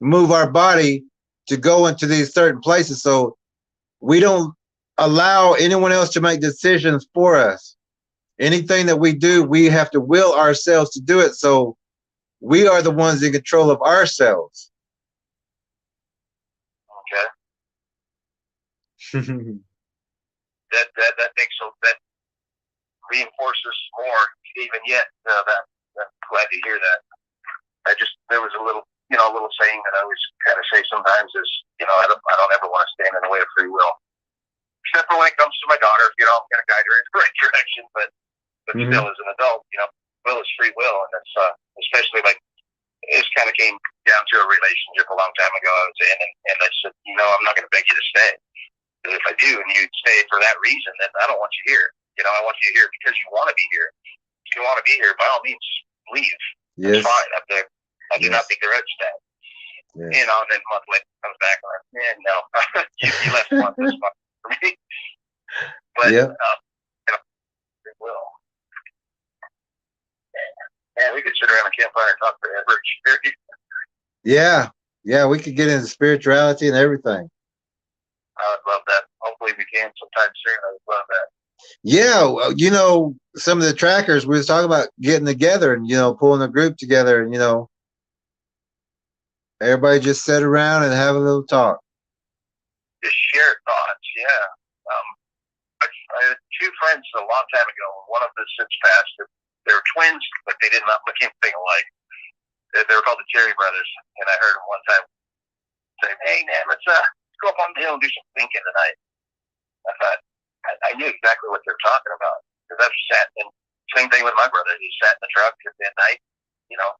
move our body to go into these certain places. So we don't allow anyone else to make decisions for us. Anything that we do, we have to will ourselves to do it. So we are the ones in control of ourselves. Okay. that reinforces more even yet. I'm glad to hear that. There was a little saying that I always kind of say sometimes is, you know, I don't ever want to stand in the way of free will, except for when it comes to my daughter. You know, I'm going to guide her in the right direction, but still, as an adult, you know, will is free will, and that's especially like this kind of came down to a relationship a long time ago I was in, and I said, you know, I'm not going to beg you to stay. Because if I do, and you stay for that reason, then I don't want you here. You know, I want you here because you want to be here. If you want to be here, by all means, leave. Yes. It's fine up there. I do not begrudge that. Yes. You know, and then a month later comes back and I'm like, man, no, you left one this month for me. But you know, it will. Man, we could sit around a campfire and talk forever. Yeah, we could get into spirituality and everything. I would love that. Hopefully we can sometime soon. I would love that. Yeah, you know, some of the trackers, we was talking about getting together and, you know, pulling a group together and, you know, everybody just sit around and have a little talk. Just share thoughts, yeah. I had two friends a long time ago. One of them since passed. They were twins, but they did not look anything alike. They were called the Cherry Brothers, and I heard them one time say, "Hey, man, let's go up on the hill and do some thinking tonight." I thought, I knew exactly what they were talking about, because I've sat in, same thing with my brother. He sat in the truck at midnight, you know,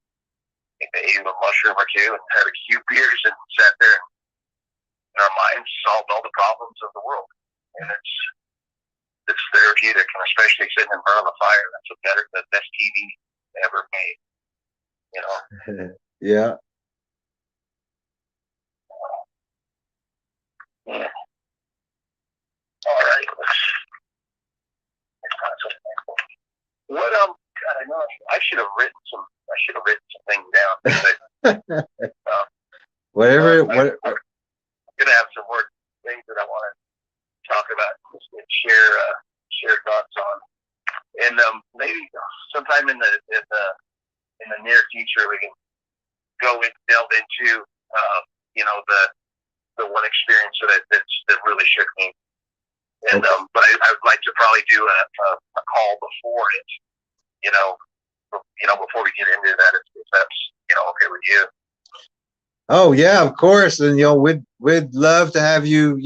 ate a mushroom or two and had a few beers and sat there, and our minds solved all the problems of the world. And it's therapeutic, and especially sitting in front of a fire. That's the best TV ever made, you know. Yeah. Yeah. All right. What God, I know I should have written some things down. Whatever. I'm gonna have some more things that I want to talk about and share thoughts on, and maybe sometime in the near future we can delve into you know, the one experience that really shook me. And but I would like to probably do a call before it, Before we get into that, if that's okay with you. Oh yeah, of course. And we'd love to have you,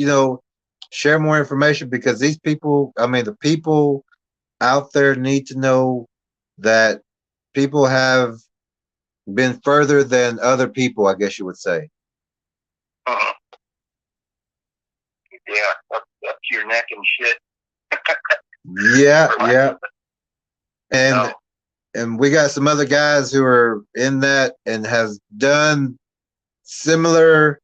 share more information, because these people, I mean, the people out there need to know that people have been further than other people, I guess you would say. Uh-huh. Yeah, up to your neck and shit. Yeah. And No. and we got some other guys who are in that and has done similar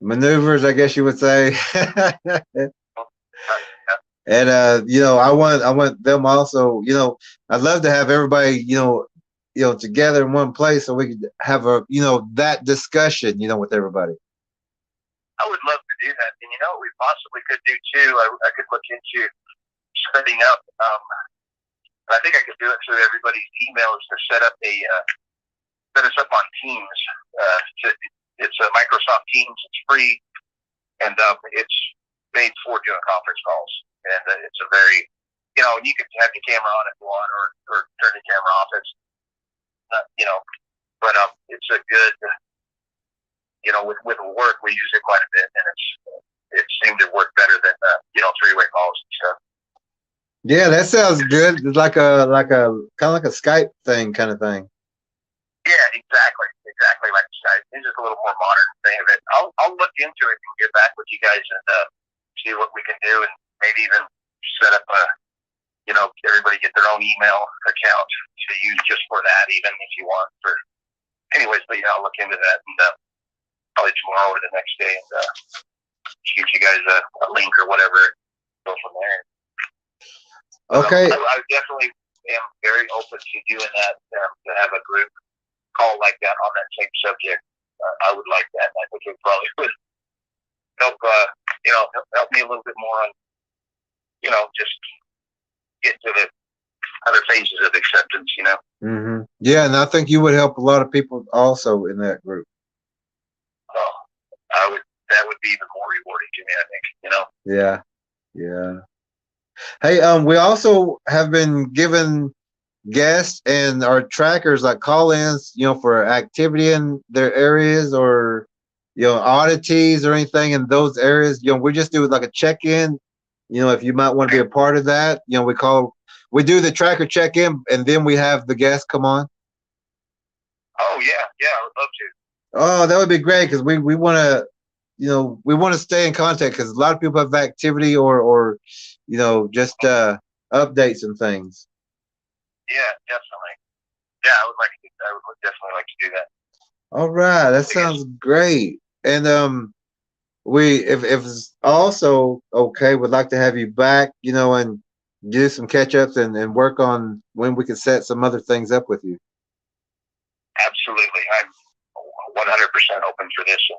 maneuvers, I guess you would say. And I want them also, I'd love to have everybody, together in one place so we could have that discussion, with everybody. I would love to do that. And what we possibly could do too, I could look into setting up, I think I could do it through everybody's emails to set us up on Teams. It's a Microsoft Teams. It's free, and it's made for doing conference calls. And it's a very, and you can have the camera on if you want, or turn the camera off. It's, but it's a good, with work we use it quite a bit, and it seemed to work better than three-way calls and stuff. Yeah, that sounds good. It's like a kind of like a Skype thing, kind of thing. Yeah, exactly like Skype. It's just a little more modern thing of it. I'll look into it and get back with you guys and see what we can do, and maybe even set up everybody get their own email account to use just for that, even if you want. Anyways, but I'll look into that, and probably tomorrow or the next day, and shoot you guys a link or whatever. Go from there. Okay. I definitely am very open to doing that, to have a group call like that on that same subject. I would like that. I think it probably would help, help me a little bit more on, just get to the other phases of acceptance, Mm-hmm. Yeah, and I think you would help a lot of people also in that group. That would be even more rewarding to me, I think, Yeah. Hey, we also have been given guests and our trackers like call-ins, for activity in their areas, or oddities or anything in those areas. We just do like a check-in. If you might want to be a part of that, we do the tracker check-in, and then we have the guests come on. Oh yeah, I would love to. Oh, that would be great, because we want to, we want to stay in contact, because a lot of people have activity or just updates and things. Yeah, definitely. Yeah, I would definitely like to do that. All right, that sounds great. And if it's also okay, would like to have you back, and do some catch-ups and work on when we can set some other things up with you. Absolutely. I'm 100% open for this,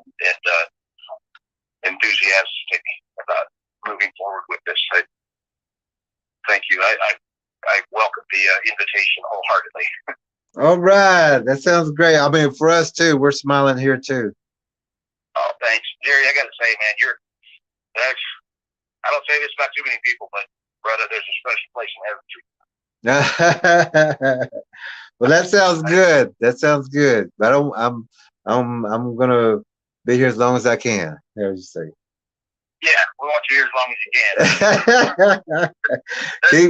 and enthusiastic about moving forward with this. Thank you. I welcome the invitation wholeheartedly. All right, that sounds great. I mean, for us too, we're smiling here too. Oh, thanks, Jerry. I got to say, man, I don't say this about too many people, but brother, there's a special place in heaven for you. Well, that sounds good. That sounds good. But I'm gonna be here as long as I can. How would you say? Yeah, we want you here as long as you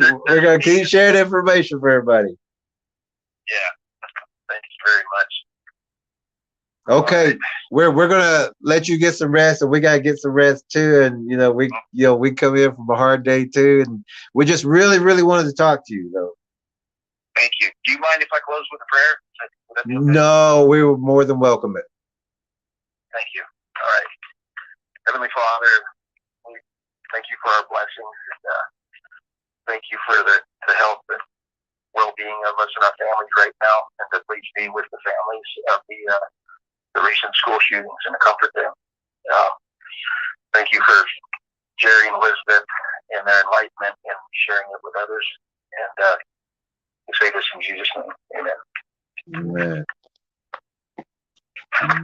can. We're gonna keep sharing information for everybody. Yeah, thank you very much. Okay, we're gonna let you get some rest, and we gotta get some rest too. And we come in from a hard day too, and we just really wanted to talk to you though. Thank you. Do you mind if I close with a prayer? Would that be okay? No, we were more than welcome it. Thank you. All right, Heavenly Father, we thank you for our blessings, and thank you for the health and well-being of us and our families right now, and to please be with the families of the recent school shootings and to comfort them. Thank you for Jerry and Elizabeth and their enlightenment and sharing it with others. And we say this in Jesus' name. Amen. Amen.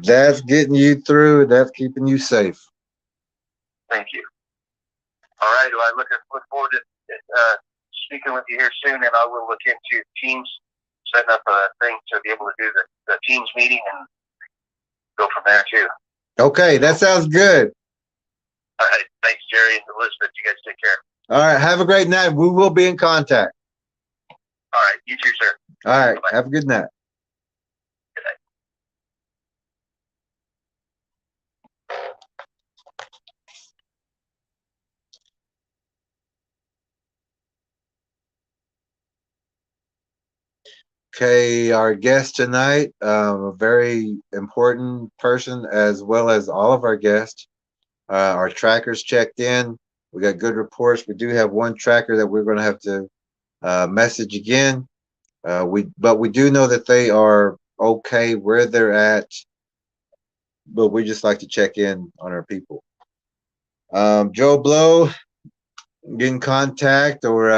That's getting you through. That's keeping you safe. Thank you. All right. Well, I look forward to speaking with you here soon, and I will look into Teams, setting up a thing to be able to do the Teams meeting and go from there too. Okay, that sounds good. All right. Thanks, Jerry and Elizabeth. You guys take care. All right, have a great night. We will be in contact. All right. You too, sir. All right, Bye-bye. have a good night. Good night. Okay, our guest tonight, a very important person, as well as all of our guests. Our trackers checked in. We got good reports. We do have one tracker that we're going to have to message again. But we do know that they are okay where they're at. But we just like to check in on our people. Joe Blow, get in contact, or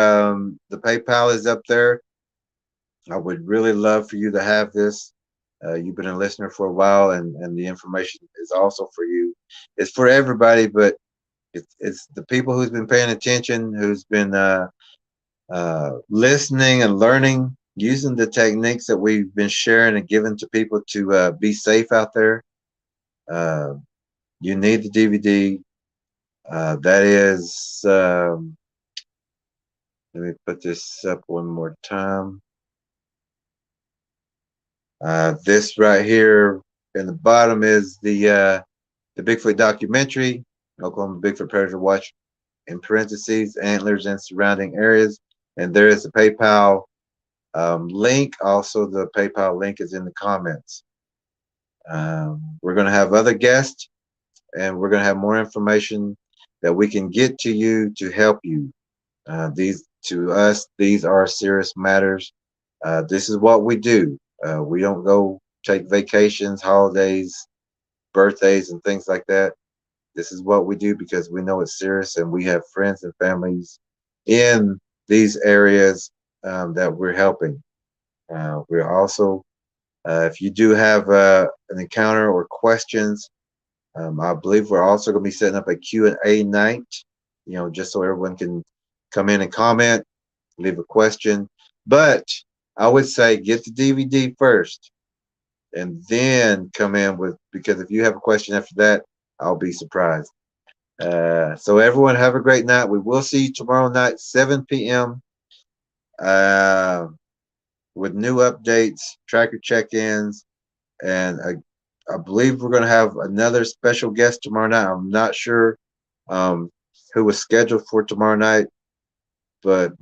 the PayPal is up there. I would really love for you to have this. You've been a listener for a while, and the information is also for you. It's for everybody, but it's the people who's been paying attention, who's been listening and learning, using the techniques that we've been sharing and giving to people to be safe out there. You need the DVD. That is, let me put this up one more time. This right here in the bottom is the Bigfoot documentary, Oklahoma Bigfoot Predator Watch, in parentheses, Antlers and surrounding areas. And there is a PayPal link. Also, the PayPal link is in the comments. We're going to have other guests, and we're going to have more information that we can get to you to help you. To us, these are serious matters. This is what we do. We don't go take vacations, holidays, birthdays, and things like that. This is what we do because we know it's serious, and we have friends and families in these areas that we're helping. We're also, if you do have an encounter or questions, I believe we're also going to be setting up a Q&A night, just so everyone can come in and comment, leave a question. But I would say get the DVD first and then come in because if you have a question after that, I'll be surprised. So everyone have a great night. We will see you tomorrow night, 7 p.m. With new updates, tracker check-ins, and I believe we're going to have another special guest tomorrow night. I'm not sure who was scheduled for tomorrow night, but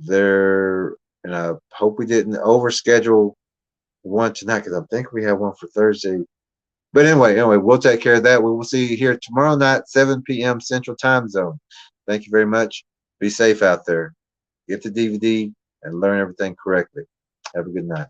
and I hope we didn't overschedule one tonight because I think we have one for Thursday. But anyway, we'll take care of that. We will see you here tomorrow night, 7 p.m. Central Time Zone. Thank you very much. Be safe out there. Get the DVD and learn everything correctly. Have a good night.